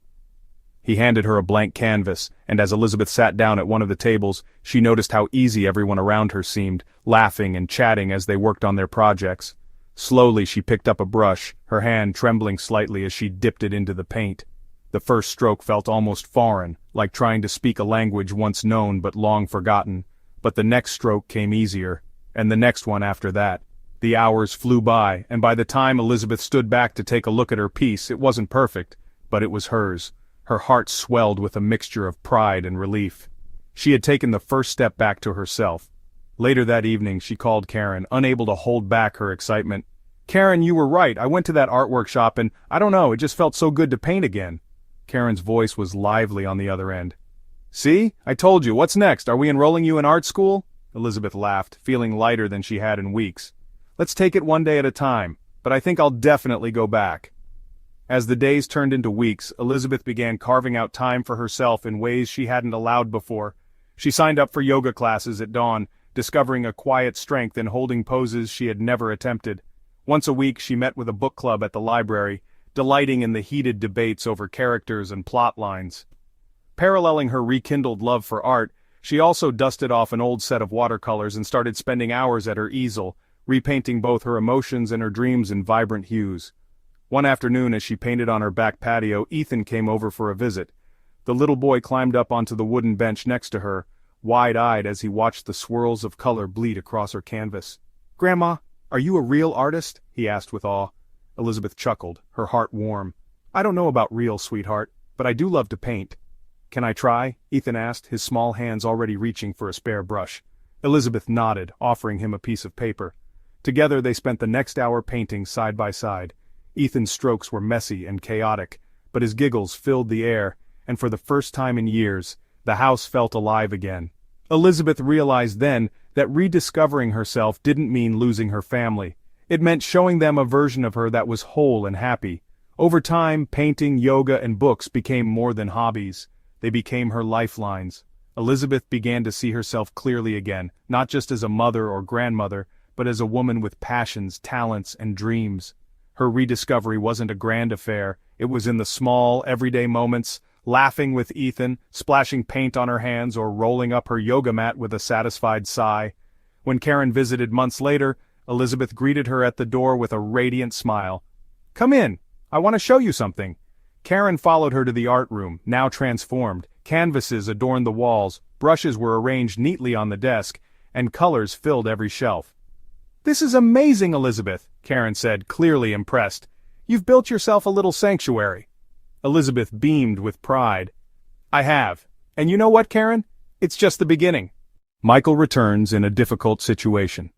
He handed her a blank canvas, and as Elizabeth sat down at one of the tables, she noticed how easy everyone around her seemed, laughing and chatting as they worked on their projects. Slowly she picked up a brush, her hand trembling slightly as she dipped it into the paint. The first stroke felt almost foreign, like trying to speak a language once known but long forgotten. But the next stroke came easier, and the next one after that. The hours flew by, and by the time Elizabeth stood back to take a look at her piece, it wasn't perfect, but it was hers. Her heart swelled with a mixture of pride and relief. She had taken the first step back to herself. Later that evening she called Karen, unable to hold back her excitement. Karen, you were right, I went to that art workshop and, I don't know, it just felt so good to paint again. Karen's voice was lively on the other end. See? I told you, what's next? Are we enrolling you in art school? Elizabeth laughed, feeling lighter than she had in weeks. Let's take it one day at a time, but I think I'll definitely go back. As the days turned into weeks, Elizabeth began carving out time for herself in ways she hadn't allowed before. She signed up for yoga classes at dawn, discovering a quiet strength in holding poses she had never attempted. Once a week she met with a book club at the library, delighting in the heated debates over characters and plot lines. Paralleling her rekindled love for art, she also dusted off an old set of watercolors and started spending hours at her easel, repainting both her emotions and her dreams in vibrant hues. One afternoon as she painted on her back patio, Ethan came over for a visit. The little boy climbed up onto the wooden bench next to her, wide-eyed as he watched the swirls of color bleed across her canvas. "Grandma, are you a real artist?" he asked with awe. Elizabeth chuckled, her heart warm. "I don't know about real, sweetheart, but I do love to paint." "Can I try?" Ethan asked, his small hands already reaching for a spare brush. Elizabeth nodded, offering him a piece of paper. Together they spent the next hour painting side by side. Ethan's strokes were messy and chaotic, but his giggles filled the air, and for the first time in years, the house felt alive again. Elizabeth realized then that rediscovering herself didn't mean losing her family. It meant showing them a version of her that was whole and happy. Over time, painting, yoga, and books became more than hobbies. They became her lifelines. Elizabeth began to see herself clearly again, not just as a mother or grandmother, but as a woman with passions, talents, and dreams. Her rediscovery wasn't a grand affair, it was in the small, everyday moments, laughing with Ethan, splashing paint on her hands, or rolling up her yoga mat with a satisfied sigh. When Karen visited months later, Elizabeth greeted her at the door with a radiant smile. "Come in, I want to show you something." Karen followed her to the art room, now transformed. Canvases adorned the walls, brushes were arranged neatly on the desk, and colors filled every shelf. "This is amazing, Elizabeth," Karen said, clearly impressed. "You've built yourself a little sanctuary." Elizabeth beamed with pride. "I have. And you know what, Karen? It's just the beginning." Michael returns in a difficult situation.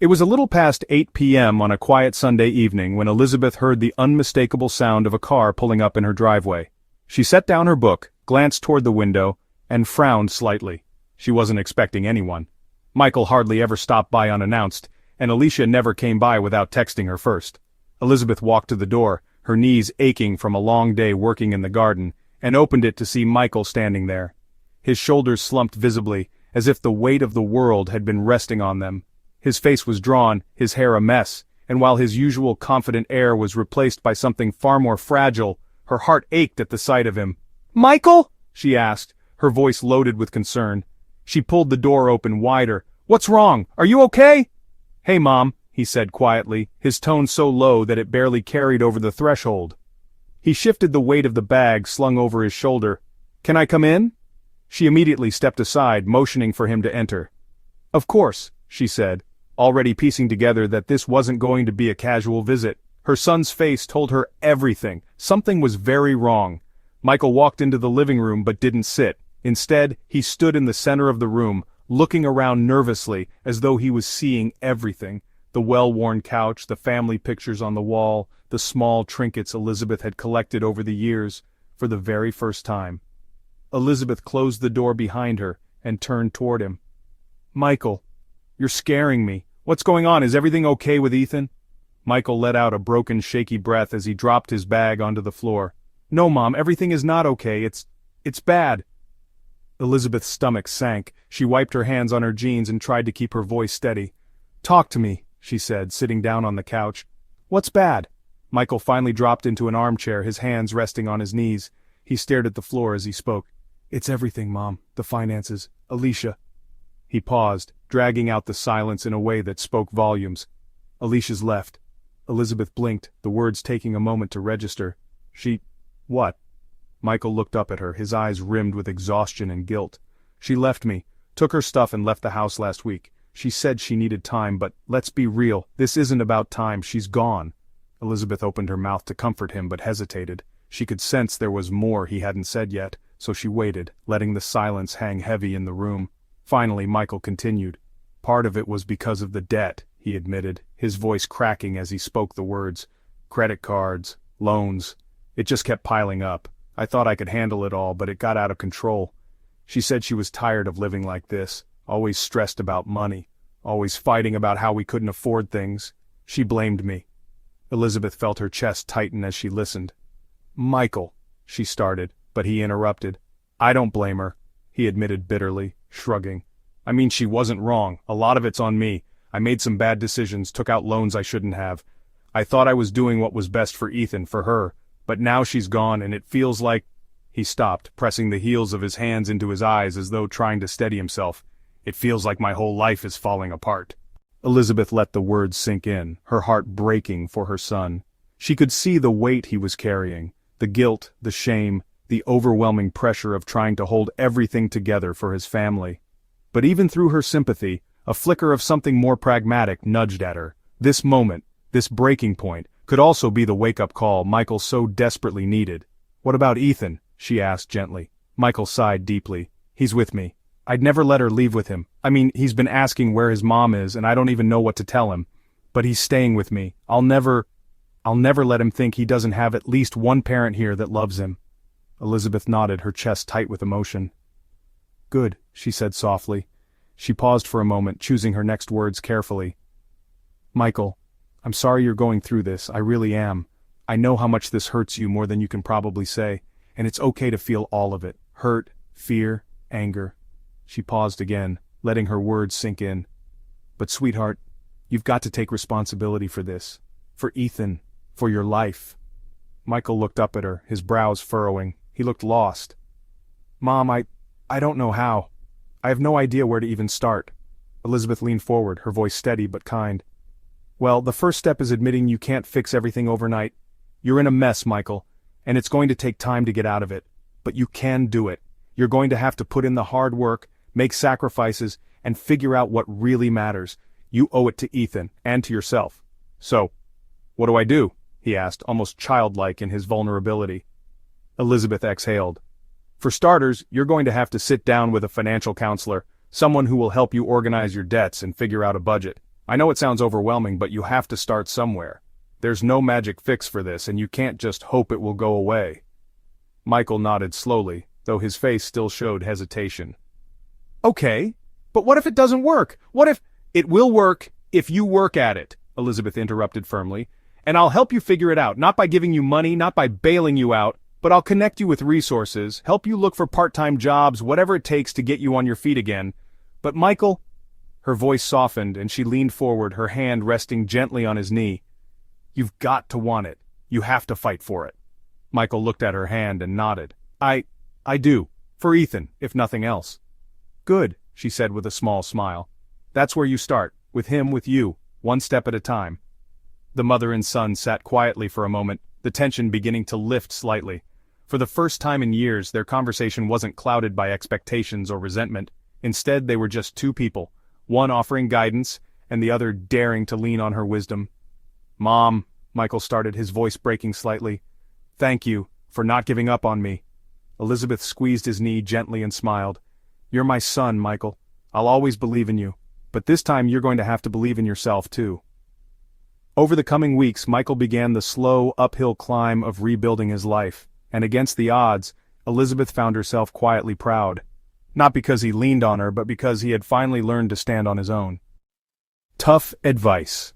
It was a little past 8 p.m. on a quiet Sunday evening when Elizabeth heard the unmistakable sound of a car pulling up in her driveway. She set down her book, glanced toward the window, and frowned slightly. She wasn't expecting anyone. Michael hardly ever stopped by unannounced, and Alicia never came by without texting her first. Elizabeth walked to the door, her knees aching from a long day working in the garden, and opened it to see Michael standing there. His shoulders slumped visibly, as if the weight of the world had been resting on them. His face was drawn, his hair a mess, and while his usual confident air was replaced by something far more fragile, her heart ached at the sight of him. "Michael?" she asked, her voice loaded with concern. She pulled the door open wider. "What's wrong? Are you okay?" "Hey, Mom," he said quietly, his tone so low that it barely carried over the threshold. He shifted the weight of the bag slung over his shoulder. "Can I come in?" She immediately stepped aside, motioning for him to enter. "Of course," she said, already piecing together that this wasn't going to be a casual visit. Her son's face told her everything. Something was very wrong. Michael walked into the living room but didn't sit. Instead, he stood in the center of the room, looking around nervously, as though he was seeing everything. The well-worn couch, the family pictures on the wall, the small trinkets Elizabeth had collected over the years, for the very first time. Elizabeth closed the door behind her and turned toward him. "Michael, you're scaring me. What's going on? Is everything okay with Ethan?" Michael let out a broken, shaky breath as he dropped his bag onto the floor. "No, Mom, everything is not okay. It's bad." Elizabeth's stomach sank. She wiped her hands on her jeans and tried to keep her voice steady. "Talk to me," she said, sitting down on the couch. "What's bad?" Michael finally dropped into an armchair, his hands resting on his knees. He stared at the floor as he spoke. "It's everything, Mom. The finances. Alicia." He paused, dragging out the silence in a way that spoke volumes. "Alicia's left." Elizabeth blinked, the words taking a moment to register. What?" Michael looked up at her, his eyes rimmed with exhaustion and guilt. "She left me, took her stuff and left the house last week. She said she needed time, but let's be real, this isn't about time, she's gone." Elizabeth opened her mouth to comfort him but hesitated. She could sense there was more he hadn't said yet, so she waited, letting the silence hang heavy in the room. Finally, Michael continued. "Part of it was because of the debt," he admitted, his voice cracking as he spoke the words. "Credit cards, loans. It just kept piling up. I thought I could handle it all, but it got out of control. She said she was tired of living like this, always stressed about money, always fighting about how we couldn't afford things. She blamed me." Elizabeth felt her chest tighten as she listened. "Michael," she started, but he interrupted. "I don't blame her," he admitted bitterly, shrugging. "I mean, she wasn't wrong. A lot of it's on me. I made some bad decisions, took out loans I shouldn't have. I thought I was doing what was best for Ethan, for her. But now she's gone and it feels like—" He stopped, pressing the heels of his hands into his eyes as though trying to steady himself. "It feels like my whole life is falling apart." Elizabeth let the words sink in, her heart breaking for her son. She could see the weight he was carrying, the guilt, the shame, the overwhelming pressure of trying to hold everything together for his family. But even through her sympathy, a flicker of something more pragmatic nudged at her. This moment, this breaking point, could also be the wake-up call Michael so desperately needed. "What about Ethan?" she asked gently. Michael sighed deeply. "He's with me. I'd never let her leave with him. I mean, he's been asking where his mom is and I don't even know what to tell him. But he's staying with me. I'll never let him think he doesn't have at least one parent here that loves him." Elizabeth nodded, her chest tight with emotion. "Good," she said softly. She paused for a moment, choosing her next words carefully. "Michael, I'm sorry you're going through this, I really am. I know how much this hurts you more than you can probably say, and it's okay to feel all of it. Hurt, fear, anger." She paused again, letting her words sink in. "But sweetheart, you've got to take responsibility for this. For Ethan, for your life." Michael looked up at her, his brows furrowing. He looked lost. "Mom, I don't know how. I have no idea where to even start." Elizabeth leaned forward, her voice steady but kind. "Well, the first step is admitting you can't fix everything overnight. You're in a mess, Michael, and it's going to take time to get out of it. But you can do it. You're going to have to put in the hard work, make sacrifices, and figure out what really matters. You owe it to Ethan, and to yourself. So, what do I do?" he asked, almost childlike in his vulnerability. Elizabeth exhaled. "For starters, you're going to have to sit down with a financial counselor, someone who will help you organize your debts and figure out a budget. I know it sounds overwhelming, but you have to start somewhere. There's no magic fix for this, and you can't just hope it will go away." Michael nodded slowly, though his face still showed hesitation. Okay, but what if it doesn't work? What if— It will work if you work at it, Elizabeth interrupted firmly. And I'll help you figure it out, not by giving you money, not by bailing you out, but I'll connect you with resources, help you look for part-time jobs, whatever it takes to get you on your feet again. But Michael— Her voice softened and she leaned forward, her hand resting gently on his knee. You've got to want it. You have to fight for it. Michael looked at her hand and nodded. I do. For Ethan, if nothing else. Good, she said with a small smile. That's where you start, with him, with you, one step at a time. The mother and son sat quietly for a moment, the tension beginning to lift slightly. For the first time in years, their conversation wasn't clouded by expectations or resentment. Instead, they were just two people, one offering guidance, and the other daring to lean on her wisdom. Mom, Michael started, his voice breaking slightly. Thank you for not giving up on me. Elizabeth squeezed his knee gently and smiled. You're my son, Michael. I'll always believe in you. But this time you're going to have to believe in yourself too. Over the coming weeks, Michael began the slow, uphill climb of rebuilding his life, and against the odds, Elizabeth found herself quietly proud. Not because he leaned on her, but because he had finally learned to stand on his own. Tough advice.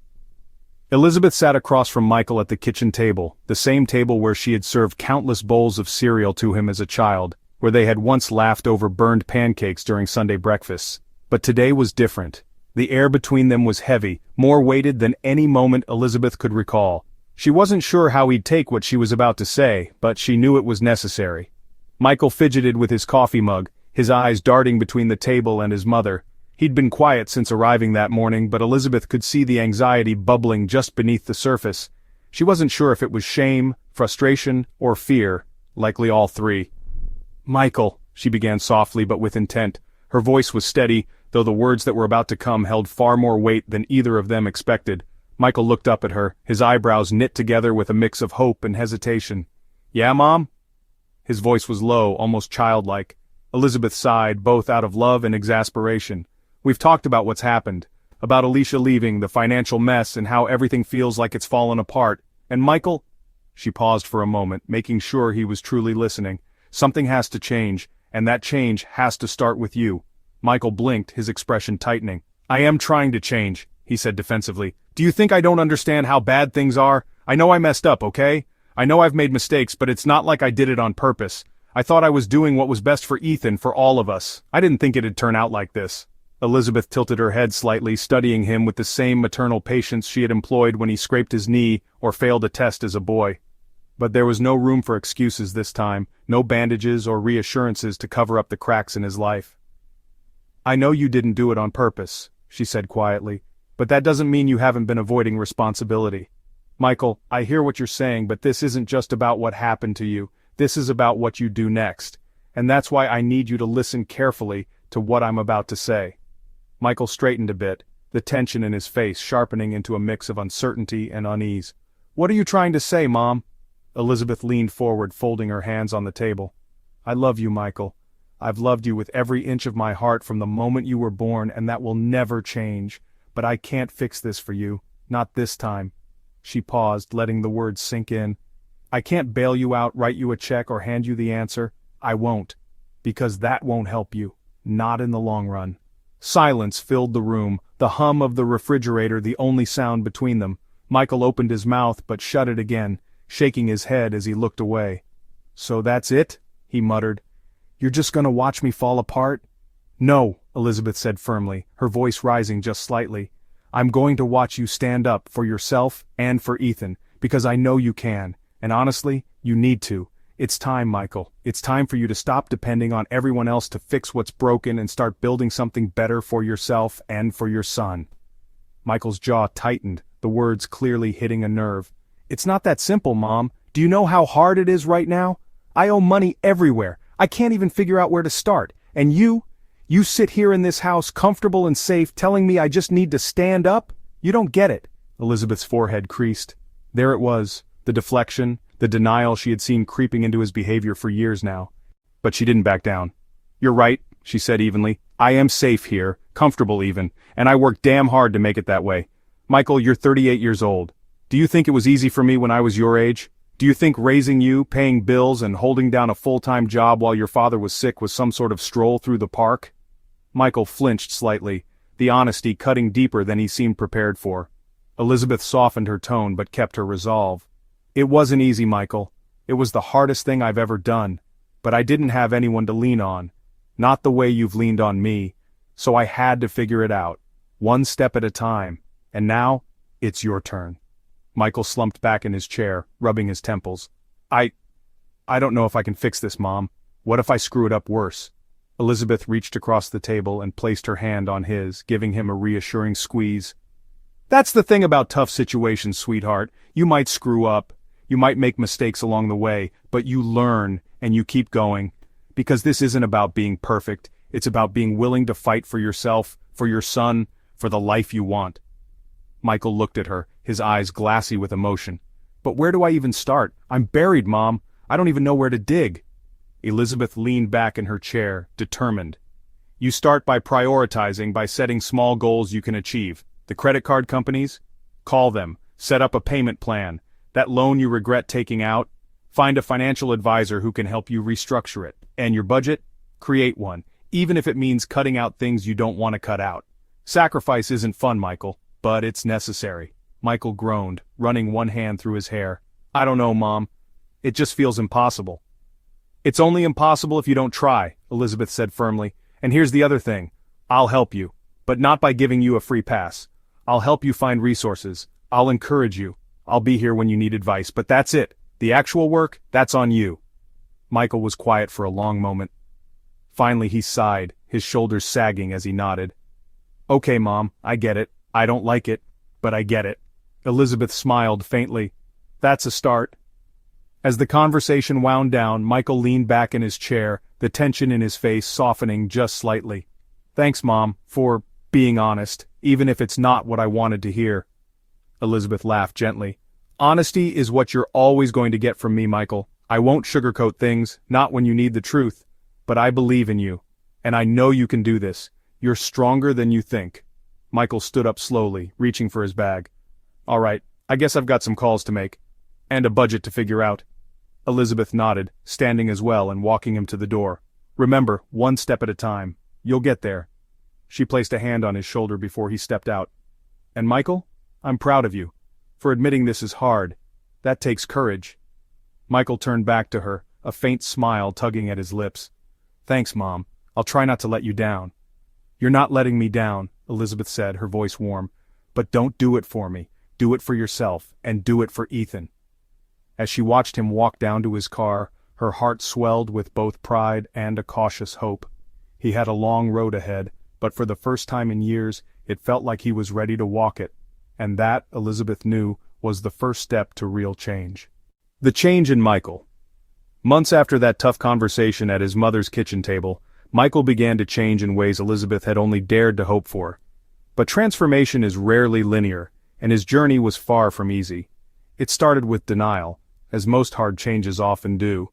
Elizabeth sat across from Michael at the kitchen table, the same table where she had served countless bowls of cereal to him as a child, where they had once laughed over burned pancakes during Sunday breakfasts. But today was different. The air between them was heavy, more weighted than any moment Elizabeth could recall. She wasn't sure how he'd take what she was about to say, but she knew it was necessary. Michael fidgeted with his coffee mug, his eyes darting between the table and his mother. He'd been quiet since arriving that morning, but Elizabeth could see the anxiety bubbling just beneath the surface. She wasn't sure if it was shame, frustration, or fear, likely all three. Michael, she began softly but with intent. Her voice was steady, though the words that were about to come held far more weight than either of them expected. Michael looked up at her, his eyebrows knit together with a mix of hope and hesitation. Yeah, Mom? His voice was low, almost childlike. Elizabeth sighed, both out of love and exasperation. We've talked about what's happened, about Alicia leaving, the financial mess, and how everything feels like it's fallen apart. And Michael— She paused for a moment, making sure he was truly listening. Something has to change, and that change has to start with you. Michael blinked, his expression tightening. I am trying to change, he said defensively. Do you think I don't understand how bad things are? I know I messed up, okay? I know I've made mistakes, but it's not like I did it on purpose. I thought I was doing what was best for Ethan, for all of us. I didn't think it'd turn out like this. Elizabeth tilted her head slightly, studying him with the same maternal patience she had employed when he scraped his knee or failed a test as a boy. But there was no room for excuses this time, no bandages or reassurances to cover up the cracks in his life. I know you didn't do it on purpose, she said quietly, but that doesn't mean you haven't been avoiding responsibility. Michael, I hear what you're saying, but this isn't just about what happened to you. This is about what you do next. And that's why I need you to listen carefully to what I'm about to say. Michael straightened a bit, the tension in his face sharpening into a mix of uncertainty and unease. What are you trying to say, Mom? Elizabeth leaned forward, folding her hands on the table. I love you, Michael. I've loved you with every inch of my heart from the moment you were born, and that will never change. But I can't fix this for you. Not this time. She paused, letting the words sink in. I can't bail you out, write you a check, or hand you the answer. I won't. Because that won't help you. Not in the long run. Silence filled the room, the hum of the refrigerator the only sound between them. Michael opened his mouth but shut it again, shaking his head as he looked away. So that's it? He muttered. You're just gonna watch me fall apart? No, Elizabeth said firmly, her voice rising just slightly. I'm going to watch you stand up for yourself and for Ethan, because I know you can, and honestly, you need to. It's time, Michael. It's time for you to stop depending on everyone else to fix what's broken and start building something better for yourself and for your son. Michael's jaw tightened, the words clearly hitting a nerve. It's not that simple, Mom. Do you know how hard it is right now? I owe money everywhere. I can't even figure out where to start. And you sit here in this house comfortable and safe telling me I just need to stand up? You don't get it. Elizabeth's forehead creased. There it was, the deflection, the denial she had seen creeping into his behavior for years now. But she didn't back down. You're right, she said evenly. I am safe here, comfortable even, and I worked damn hard to make it that way. Michael, you're 38 years old. Do you think it was easy for me when I was your age? Do you think raising you, paying bills and holding down a full-time job while your father was sick was some sort of stroll through the park? Michael flinched slightly, the honesty cutting deeper than he seemed prepared for. Elizabeth softened her tone but kept her resolve. It wasn't easy, Michael. It was the hardest thing I've ever done. But I didn't have anyone to lean on. Not the way you've leaned on me. So I had to figure it out. One step at a time. And now, it's your turn. Michael slumped back in his chair, rubbing his temples. I don't know if I can fix this, Mom. What if I screw it up worse? Elizabeth reached across the table and placed her hand on his, giving him a reassuring squeeze. That's the thing about tough situations, sweetheart. You might screw up. You might make mistakes along the way, but you learn, and you keep going. Because this isn't about being perfect. It's about being willing to fight for yourself, for your son, for the life you want. Michael looked at her, his eyes glassy with emotion. But where do I even start? I'm buried, Mom. I don't even know where to dig. Elizabeth leaned back in her chair, determined. You start by prioritizing, by setting small goals you can achieve. The credit card companies? Call them. Set up a payment plan. That loan you regret taking out? Find a financial advisor who can help you restructure it. And your budget? Create one, even if it means cutting out things you don't want to cut out. Sacrifice isn't fun, Michael, but it's necessary. Michael groaned, running one hand through his hair. I don't know, Mom. It just feels impossible. It's only impossible if you don't try, Elizabeth said firmly. And here's the other thing. I'll help you, but not by giving you a free pass. I'll help you find resources. I'll encourage you. I'll be here when you need advice, but that's it. The actual work, that's on you. Michael was quiet for a long moment. Finally he sighed, his shoulders sagging as he nodded. Okay, Mom, I get it. I don't like it, but I get it. Elizabeth smiled faintly. That's a start. As the conversation wound down, Michael leaned back in his chair, the tension in his face softening just slightly. Thanks, Mom, for being honest, even if it's not what I wanted to hear. Elizabeth laughed gently. Honesty is what you're always going to get from me, Michael. I won't sugarcoat things, not when you need the truth. But I believe in you. And I know you can do this. You're stronger than you think. Michael stood up slowly, reaching for his bag. All right, I guess I've got some calls to make. And a budget to figure out. Elizabeth nodded, standing as well and walking him to the door. Remember, one step at a time. You'll get there. She placed a hand on his shoulder before he stepped out. And Michael, I'm proud of you. For admitting this is hard. That takes courage. Michael turned back to her, a faint smile tugging at his lips. Thanks, Mom. I'll try not to let you down. You're not letting me down, Elizabeth said, her voice warm. But don't do it for me. Do it for yourself, and do it for Ethan. As she watched him walk down to his car, her heart swelled with both pride and a cautious hope. He had a long road ahead, but for the first time in years, it felt like he was ready to walk it. And that, Elizabeth knew, was the first step to real change. The change in Michael. Months after that tough conversation at his mother's kitchen table, Michael began to change in ways Elizabeth had only dared to hope for. But transformation is rarely linear, and his journey was far from easy. It started with denial, as most hard changes often do.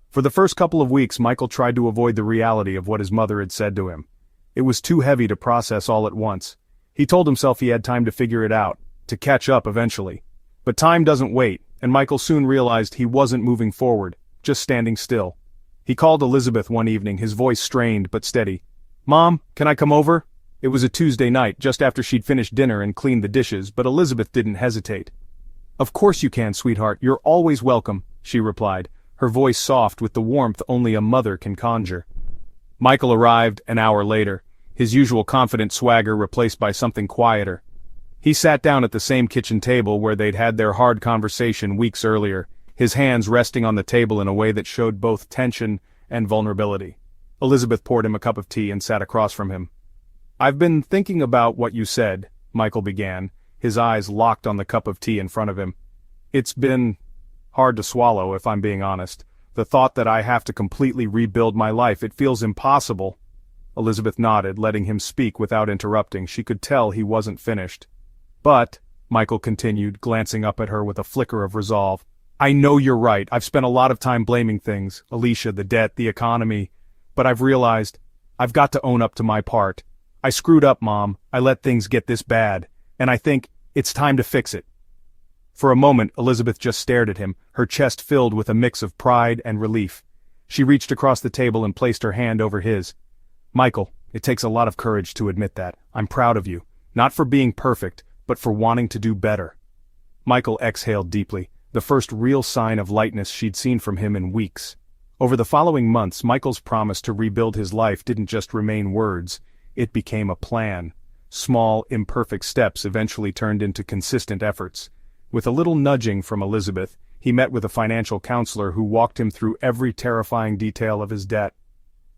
For the first couple of weeks, Michael tried to avoid the reality of what his mother had said to him. It was too heavy to process all at once. He told himself he had time to figure it out, to catch up eventually. But time doesn't wait, and Michael soon realized he wasn't moving forward, just standing still. He called Elizabeth one evening, his voice strained but steady. Mom, can I come over? It was a Tuesday night, just after she'd finished dinner and cleaned the dishes, but Elizabeth didn't hesitate. Of course you can, sweetheart, you're always welcome, she replied, her voice soft with the warmth only a mother can conjure. Michael arrived an hour later, his usual confident swagger replaced by something quieter. He sat down at the same kitchen table where they'd had their hard conversation weeks earlier, his hands resting on the table in a way that showed both tension and vulnerability. Elizabeth poured him a cup of tea and sat across from him. I've been thinking about what you said, Michael began, his eyes locked on the cup of tea in front of him. It's been hard to swallow, if I'm being honest. The thought that I have to completely rebuild my life, it feels impossible. Elizabeth nodded, letting him speak without interrupting. She could tell he wasn't finished. But, Michael continued, glancing up at her with a flicker of resolve, I know you're right. I've spent a lot of time blaming things, Alicia, the debt, the economy. But I've realized, I've got to own up to my part. I screwed up, Mom. I let things get this bad. And I think, it's time to fix it. For a moment Elizabeth just stared at him, her chest filled with a mix of pride and relief. She reached across the table and placed her hand over his. "Michael, it takes a lot of courage to admit that. I'm proud of you. Not for being perfect, but for wanting to do better." Michael exhaled deeply, the first real sign of lightness she'd seen from him in weeks. Over the following months, Michael's promise to rebuild his life didn't just remain words, it became a plan. Small, imperfect steps eventually turned into consistent efforts. With a little nudging from Elizabeth, he met with a financial counselor who walked him through every terrifying detail of his debt.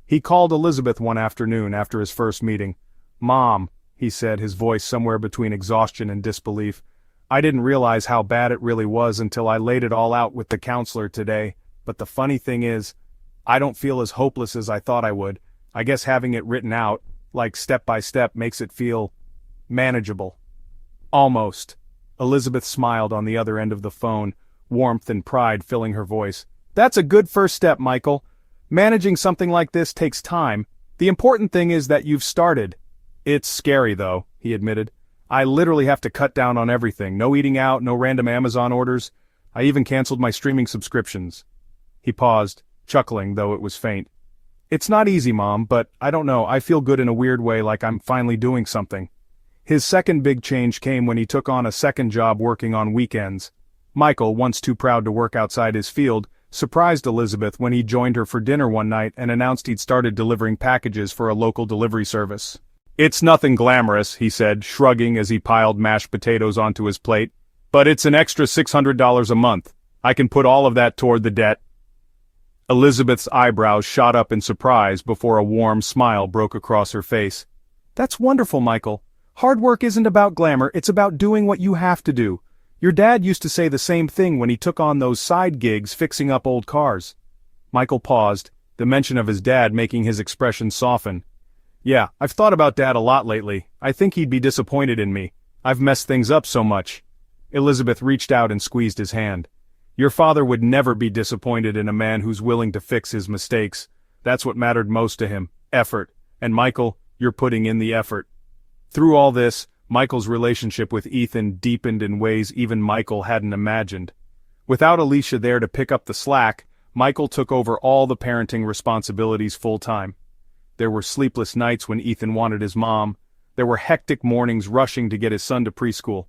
He called Elizabeth one afternoon after his first meeting. "Mom," he said, his voice somewhere between exhaustion and disbelief, "I didn't realize how bad it really was until I laid it all out with the counselor today, but the funny thing is, I don't feel as hopeless as I thought I would. I guess having it written out, like step by step, makes it feel manageable." "Almost." Elizabeth smiled on the other end of the phone, warmth and pride filling her voice. "That's a good first step, Michael. Managing something like this takes time. The important thing is that you've started." "It's scary though," he admitted. "I literally have to cut down on everything. No eating out, no random Amazon orders. I even canceled my streaming subscriptions." He paused, chuckling though it was faint. "It's not easy, Mom, but I don't know, I feel good in a weird way, like I'm finally doing something." His second big change came when he took on a second job working on weekends. Michael, once too proud to work outside his field, surprised Elizabeth when he joined her for dinner one night and announced he'd started delivering packages for a local delivery service. "It's nothing glamorous," he said, shrugging as he piled mashed potatoes onto his plate, "but it's an extra $600 a month. I can put all of that toward the debt." Elizabeth's eyebrows shot up in surprise before a warm smile broke across her face. "That's wonderful, Michael. Hard work isn't about glamour, it's about doing what you have to do. Your dad used to say the same thing when he took on those side gigs fixing up old cars." Michael paused, the mention of his dad making his expression soften. "Yeah, I've thought about Dad a lot lately. I think he'd be disappointed in me. I've messed things up so much." Elizabeth reached out and squeezed his hand. "Your father would never be disappointed in a man who's willing to fix his mistakes. That's what mattered most to him, effort. And Michael, you're putting in the effort." Through all this, Michael's relationship with Ethan deepened in ways even Michael hadn't imagined. Without Alicia there to pick up the slack, Michael took over all the parenting responsibilities full-time. There were sleepless nights when Ethan wanted his mom. There were hectic mornings rushing to get his son to preschool.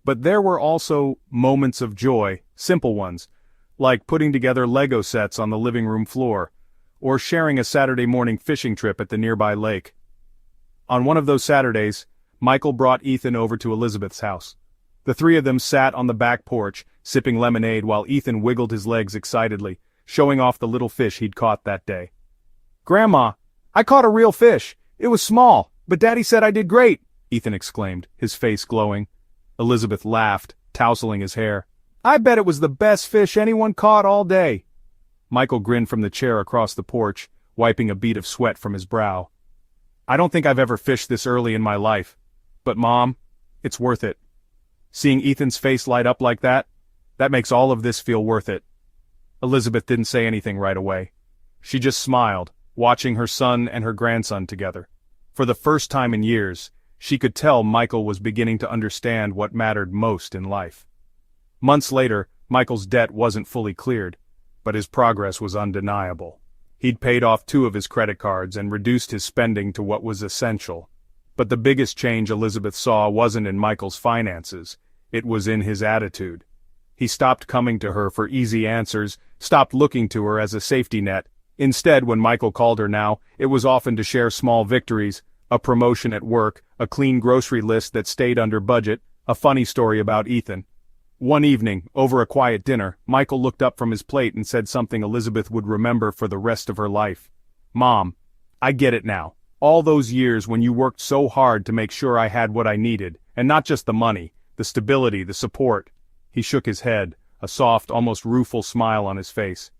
But there were also moments of joy, simple ones, like putting together Lego sets on the living room floor, or sharing a Saturday morning fishing trip at the nearby lake. On one of those Saturdays, Michael brought Ethan over to Elizabeth's house. The three of them sat on the back porch, sipping lemonade while Ethan wiggled his legs excitedly, showing off the little fish he'd caught that day. "Grandma, I caught a real fish. It was small, but Daddy said I did great," Ethan exclaimed, his face glowing. Elizabeth laughed, tousling his hair. "I bet it was the best fish anyone caught all day." Michael grinned from the chair across the porch, wiping a bead of sweat from his brow. "I don't think I've ever fished this early in my life. But Mom, it's worth it. Seeing Ethan's face light up like that makes all of this feel worth it." Elizabeth didn't say anything right away. She just smiled, watching her son and her grandson together. For the first time in years, she could tell Michael was beginning to understand what mattered most in life. Months later, Michael's debt wasn't fully cleared, but his progress was undeniable. He'd paid off 2 of his credit cards and reduced his spending to what was essential. But the biggest change Elizabeth saw wasn't in Michael's finances, it was in his attitude. He stopped coming to her for easy answers, stopped looking to her as a safety net. Instead, when Michael called her now, it was often to share small victories, a promotion at work, a clean grocery list that stayed under budget, a funny story about Ethan. One evening, over a quiet dinner, Michael looked up from his plate and said something Elizabeth would remember for the rest of her life. "Mom, I get it now. All those years when you worked so hard to make sure I had what I needed, and not just the money, the stability, the support." He shook his head, a soft, almost rueful smile on his face.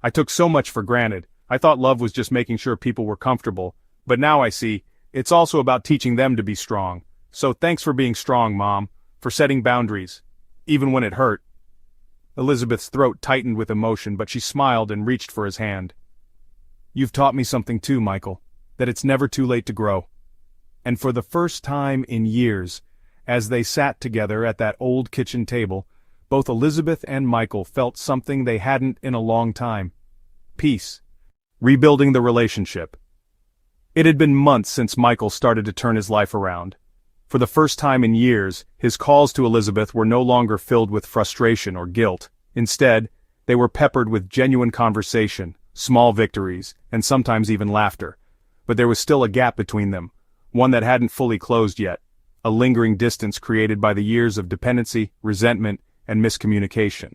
"I took so much for granted. I thought love was just making sure people were comfortable. But now I see, it's also about teaching them to be strong. So thanks for being strong, Mom, for setting boundaries. Even when it hurt." Elizabeth's throat tightened with emotion, but she smiled and reached for his hand. "You've taught me something too, Michael, that it's never too late to grow." And for the first time in years, as they sat together at that old kitchen table, both Elizabeth and Michael felt something they hadn't in a long time. Peace. Rebuilding the relationship. It had been months since Michael started to turn his life around. For the first time in years, his calls to Elizabeth were no longer filled with frustration or guilt. Instead, they were peppered with genuine conversation, small victories, and sometimes even laughter. But there was still a gap between them, one that hadn't fully closed yet, a lingering distance created by the years of dependency, resentment, and miscommunication.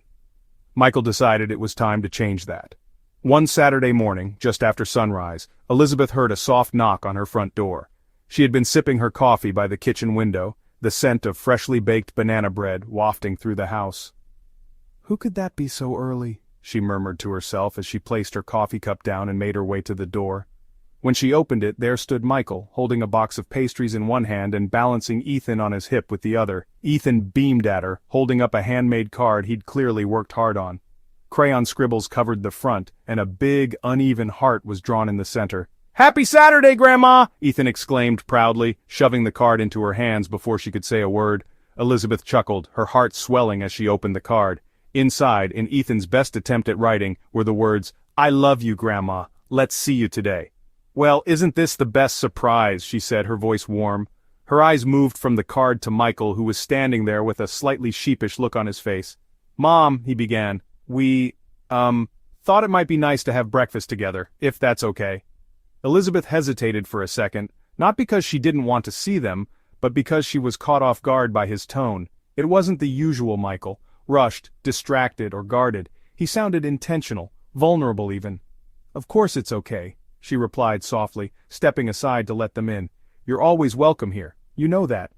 Michael decided it was time to change that. One Saturday morning, just after sunrise, Elizabeth heard a soft knock on her front door. She had been sipping her coffee by the kitchen window, the scent of freshly baked banana bread wafting through the house. "Who could that be so early?" she murmured to herself as she placed her coffee cup down and made her way to the door. When she opened it, there stood Michael, holding a box of pastries in one hand and balancing Ethan on his hip with the other. Ethan beamed at her, holding up a handmade card he'd clearly worked hard on. Crayon scribbles covered the front, and a big, uneven heart was drawn in the center. "Happy Saturday, Grandma!" Ethan exclaimed proudly, shoving the card into her hands before she could say a word. Elizabeth chuckled, her heart swelling as she opened the card. Inside, in Ethan's best attempt at writing, were the words, "I love you, Grandma. Let's see you today." "Well, isn't this the best surprise?" she said, her voice warm. Her eyes moved from the card to Michael, who was standing there with a slightly sheepish look on his face. "Mom," he began, we thought it might be nice to have breakfast together, if that's okay." Elizabeth hesitated for a second, not because she didn't want to see them, but because she was caught off guard by his tone. It wasn't the usual Michael, rushed, distracted, or guarded. He sounded intentional, vulnerable even. "Of course it's okay," she replied softly, stepping aside to let them in. "You're always welcome here, you know that."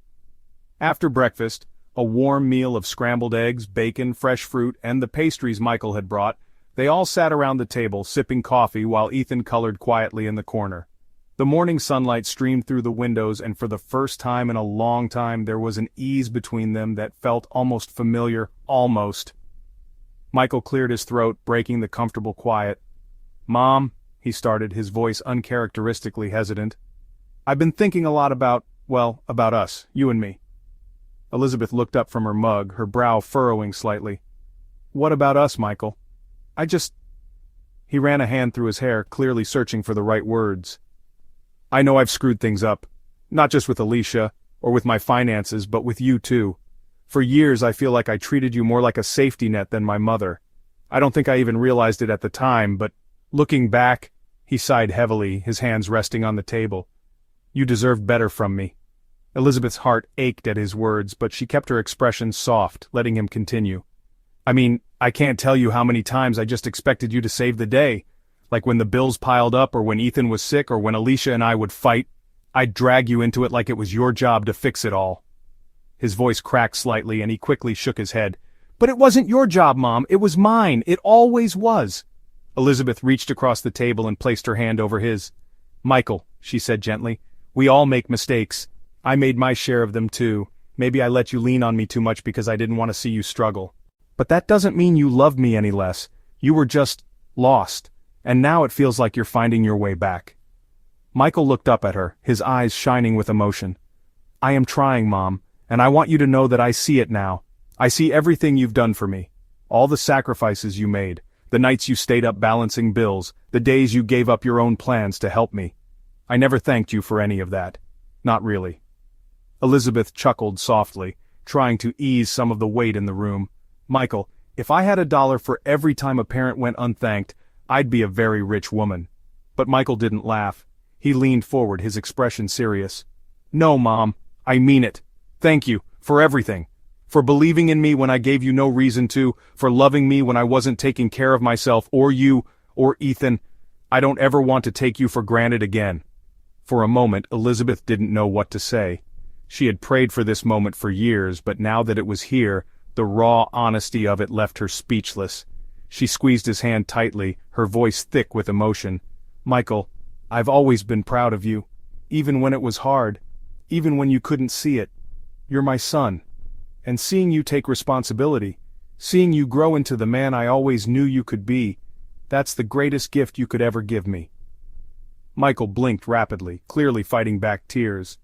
After breakfast, a warm meal of scrambled eggs, bacon, fresh fruit, and the pastries Michael had brought, they all sat around the table sipping coffee while Ethan colored quietly in the corner. The morning sunlight streamed through the windows, and for the first time in a long time there was an ease between them that felt almost familiar, almost. Michael cleared his throat, breaking the comfortable quiet. "Mom," he started, his voice uncharacteristically hesitant. "I've been thinking a lot about us, you and me." Elizabeth looked up from her mug, her brow furrowing slightly. "What about us, Michael?" He ran a hand through his hair, clearly searching for the right words. "I know I've screwed things up. Not just with Alicia, or with my finances, but with you too. For years I feel like I treated you more like a safety net than my mother. I don't think I even realized it at the time, but looking back," he sighed heavily, his hands resting on the table. "You deserved better from me." Elizabeth's heart ached at his words, but she kept her expression soft, letting him continue. "I mean, I can't tell you how many times I just expected you to save the day. Like when the bills piled up, or when Ethan was sick, or when Alicia and I would fight. I'd drag you into it like it was your job to fix it all." His voice cracked slightly, and he quickly shook his head. "But it wasn't your job, Mom. It was mine. It always was." Elizabeth reached across the table and placed her hand over his. "Michael," she said gently, "we all make mistakes. I made my share of them too. Maybe I let you lean on me too much because I didn't want to see you struggle. But that doesn't mean you loved me any less. You were just lost. And now it feels like you're finding your way back." Michael looked up at her, his eyes shining with emotion. "I am trying, Mom, and I want you to know that I see it now. I see everything you've done for me. All the sacrifices you made, the nights you stayed up balancing bills, the days you gave up your own plans to help me. I never thanked you for any of that. Not really." Elizabeth chuckled softly, trying to ease some of the weight in the room. "Michael, if I had $1 for every time a parent went unthanked, I'd be a very rich woman." But Michael didn't laugh. He leaned forward, his expression serious. "No, Mom, I mean it. Thank you, for everything. For believing in me when I gave you no reason to, for loving me when I wasn't taking care of myself, or you, or Ethan. I don't ever want to take you for granted again." For a moment, Elizabeth didn't know what to say. She had prayed for this moment for years, but now that it was here, the raw honesty of it left her speechless. She squeezed his hand tightly, her voice thick with emotion. "Michael, I've always been proud of you. Even when it was hard. Even when you couldn't see it. You're my son. And seeing you take responsibility, seeing you grow into the man I always knew you could be, that's the greatest gift you could ever give me." Michael blinked rapidly, clearly fighting back tears.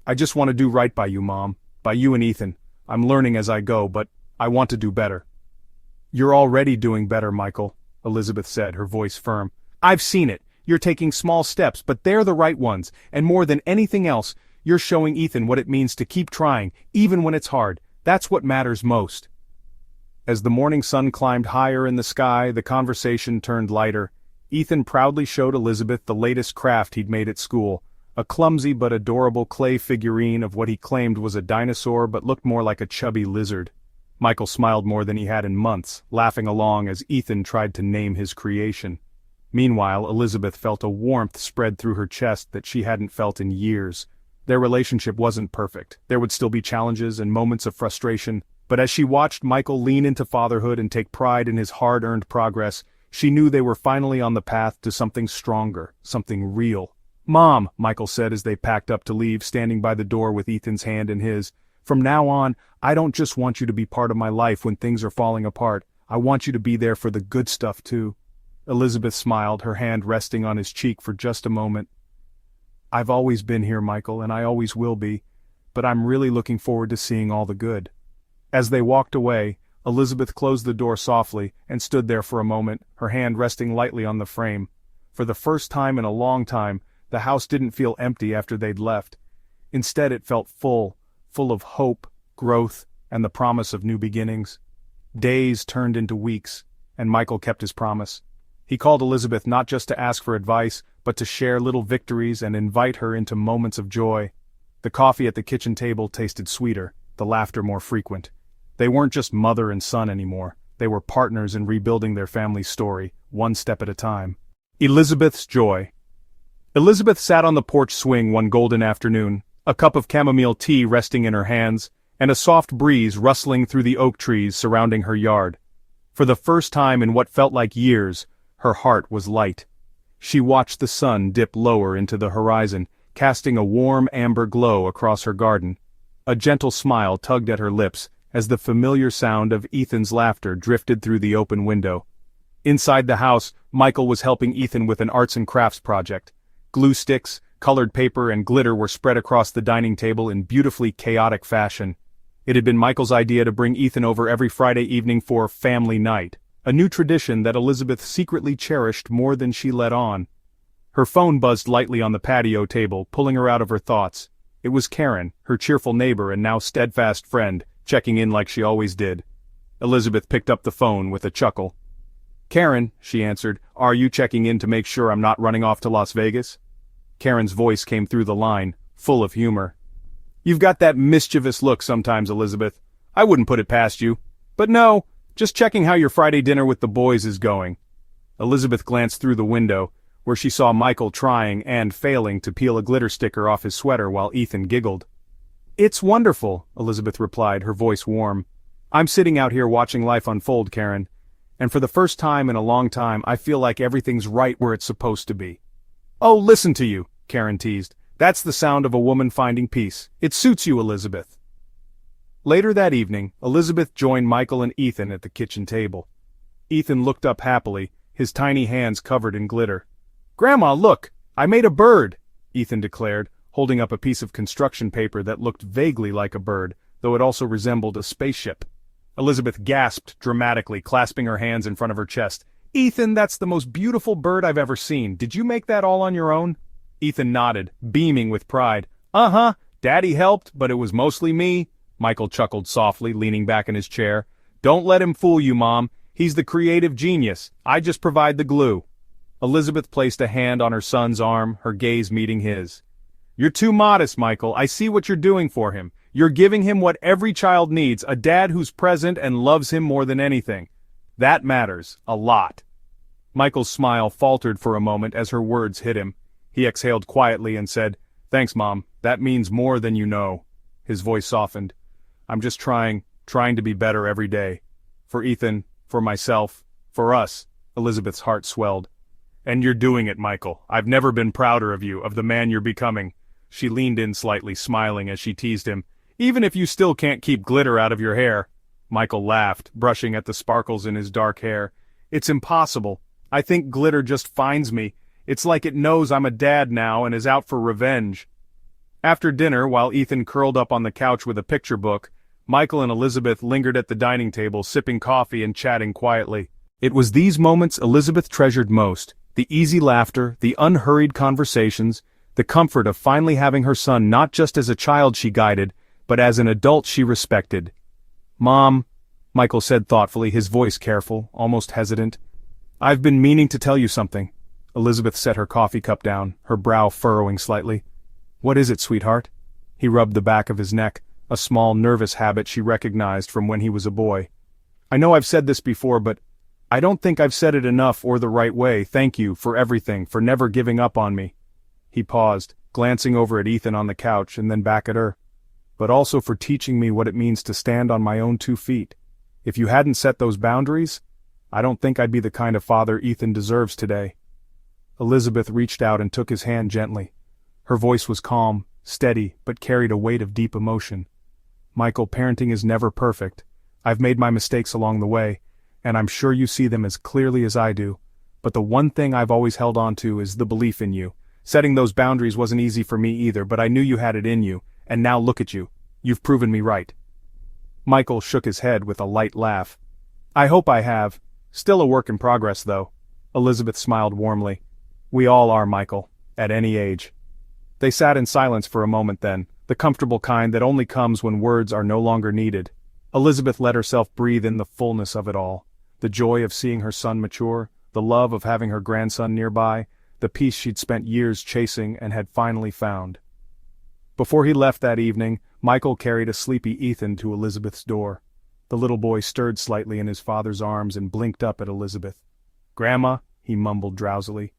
"I just want to do right by you, Mom. By you and Ethan. I'm learning as I go, but I want to do better." "You're already doing better, Michael," Elizabeth said, her voice firm. "I've seen it. You're taking small steps, but they're the right ones, and more than anything else, you're showing Ethan what it means to keep trying, even when it's hard. That's what matters most." As the morning sun climbed higher in the sky, the conversation turned lighter. Ethan proudly showed Elizabeth the latest craft he'd made at school, a clumsy but adorable clay figurine of what he claimed was a dinosaur but looked more like a chubby lizard. Michael smiled more than he had in months, laughing along as Ethan tried to name his creation. Meanwhile, Elizabeth felt a warmth spread through her chest that she hadn't felt in years. Their relationship wasn't perfect. There would still be challenges and moments of frustration, but as she watched Michael lean into fatherhood and take pride in his hard-earned progress, she knew they were finally on the path to something stronger, something real. "Mom," Michael said as they packed up to leave, standing by the door with Ethan's hand in his, "from now on, I don't just want you to be part of my life when things are falling apart. I want you to be there for the good stuff too." Elizabeth smiled, her hand resting on his cheek for just a moment. "I've always been here, Michael, and I always will be, but I'm really looking forward to seeing all the good." As they walked away, Elizabeth closed the door softly and stood there for a moment, her hand resting lightly on the frame. For the first time in a long time, the house didn't feel empty after they'd left. Instead it felt full of hope, growth, and the promise of new beginnings. Days turned into weeks, and Michael kept his promise. He called Elizabeth not just to ask for advice, but to share little victories and invite her into moments of joy. The coffee at the kitchen table tasted sweeter, the laughter more frequent. They weren't just mother and son anymore. They were partners in rebuilding their family's story, one step at a time. Elizabeth's joy. Elizabeth sat on the porch swing one golden afternoon, a cup of chamomile tea resting in her hands, and a soft breeze rustling through the oak trees surrounding her yard. For the first time in what felt like years, her heart was light. She watched the sun dip lower into the horizon, casting a warm amber glow across her garden. A gentle smile tugged at her lips as the familiar sound of Ethan's laughter drifted through the open window. Inside the house, Michael was helping Ethan with an arts and crafts project. Glue sticks, colored paper, and glitter were spread across the dining table in beautifully chaotic fashion. It had been Michael's idea to bring Ethan over every Friday evening for family night, a new tradition that Elizabeth secretly cherished more than she let on. Her phone buzzed lightly on the patio table, pulling her out of her thoughts. It was Karen, her cheerful neighbor and now steadfast friend, checking in like she always did. Elizabeth picked up the phone with a chuckle. "Karen," she answered, "are you checking in to make sure I'm not running off to Las Vegas?" Karen's voice came through the line, full of humor. "You've got that mischievous look sometimes, Elizabeth. I wouldn't put it past you. But no, just checking how your Friday dinner with the boys is going." Elizabeth glanced through the window, where she saw Michael trying and failing to peel a glitter sticker off his sweater while Ethan giggled. "It's wonderful," Elizabeth replied, her voice warm. "I'm sitting out here watching life unfold, Karen, and for the first time in a long time I feel like everything's right where it's supposed to be." "Oh, listen to you," Karen teased. "That's the sound of a woman finding peace. It suits you, Elizabeth." Later that evening, Elizabeth joined Michael and Ethan at the kitchen table. Ethan looked up happily, his tiny hands covered in glitter. "Grandma, look! I made a bird!" Ethan declared, holding up a piece of construction paper that looked vaguely like a bird, though it also resembled a spaceship. Elizabeth gasped dramatically, clasping her hands in front of her chest. "Ethan, that's the most beautiful bird I've ever seen. Did you make that all on your own?" Ethan nodded, beaming with pride. "Uh-huh, Daddy helped, but it was mostly me." Michael chuckled softly, leaning back in his chair. "Don't let him fool you, Mom. He's the creative genius. I just provide the glue." Elizabeth placed a hand on her son's arm, her gaze meeting his. "You're too modest, Michael. I see what you're doing for him. You're giving him what every child needs, a dad who's present and loves him more than anything. That matters, a lot." Michael's smile faltered for a moment as her words hit him. He exhaled quietly and said, "Thanks, Mom. That means more than you know." His voice softened. "I'm just trying to be better every day. For Ethan, for myself, for us." Elizabeth's heart swelled. "And you're doing it, Michael. I've never been prouder of you, of the man you're becoming." She leaned in slightly, smiling as she teased him. "Even if you still can't keep glitter out of your hair." Michael laughed, brushing at the sparkles in his dark hair. "It's impossible. I think glitter just finds me. It's like it knows I'm a dad now and is out for revenge." After dinner, while Ethan curled up on the couch with a picture book, Michael and Elizabeth lingered at the dining table sipping coffee and chatting quietly. It was these moments Elizabeth treasured most, the easy laughter, the unhurried conversations, the comfort of finally having her son not just as a child she guided, but as an adult she respected. "Mom," Michael said thoughtfully, his voice careful, almost hesitant. "I've been meaning to tell you something." Elizabeth set her coffee cup down, her brow furrowing slightly. "What is it, sweetheart?" He rubbed the back of his neck, a small nervous habit she recognized from when he was a boy. "I know I've said this before, but I don't think I've said it enough or the right way. Thank you for everything, for never giving up on me." He paused, glancing over at Ethan on the couch and then back at her. "But also for teaching me what it means to stand on my own 2 feet. If you hadn't set those boundaries, I don't think I'd be the kind of father Ethan deserves today." Elizabeth reached out and took his hand gently. Her voice was calm, steady, but carried a weight of deep emotion. "Michael, parenting is never perfect. I've made my mistakes along the way, and I'm sure you see them as clearly as I do. But the one thing I've always held on to is the belief in you. Setting those boundaries wasn't easy for me either, but I knew you had it in you, and now look at you. You've proven me right." Michael shook his head with a light laugh. "I hope I have. Still a work in progress, though." Elizabeth smiled warmly. "We all are, Michael, at any age." They sat in silence for a moment then, the comfortable kind that only comes when words are no longer needed. Elizabeth let herself breathe in the fullness of it all. The joy of seeing her son mature, the love of having her grandson nearby, the peace she'd spent years chasing and had finally found. Before he left that evening, Michael carried a sleepy Ethan to Elizabeth's door. The little boy stirred slightly in his father's arms and blinked up at Elizabeth. "Grandma," he mumbled drowsily.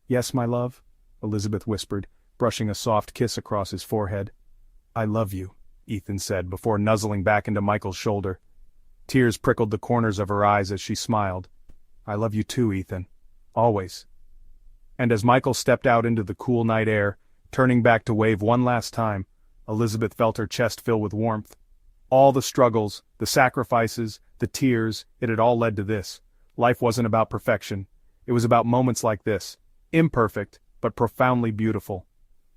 "Yes, my love?" Elizabeth whispered, brushing a soft kiss across his forehead. "I love you," Ethan said before nuzzling back into Michael's shoulder. Tears prickled the corners of her eyes as she smiled. "I love you too, Ethan. Always." And as Michael stepped out into the cool night air, turning back to wave one last time, Elizabeth felt her chest fill with warmth. All the struggles, the sacrifices, the tears, it had all led to this. Life wasn't about perfection. It was about moments like this. Imperfect, but profoundly beautiful.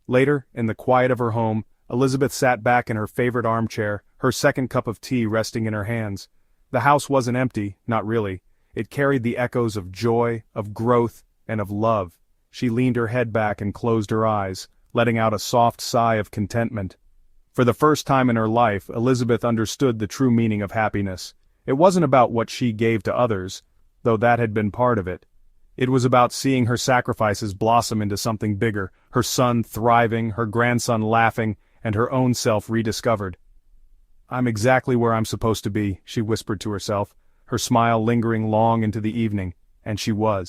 Later, in the quiet of her home, Elizabeth sat back in her favorite armchair, her second cup of tea resting in her hands. The house wasn't empty, not really. It carried the echoes of joy, of growth, and of love. She leaned her head back and closed her eyes, letting out a soft sigh of contentment. For the first time in her life, Elizabeth understood the true meaning of happiness. It wasn't about what she gave to others, though that had been part of it. It was about seeing her sacrifices blossom into something bigger, her son thriving, her grandson laughing, and her own self rediscovered. "I'm exactly where I'm supposed to be," she whispered to herself, her smile lingering long into the evening, and she was.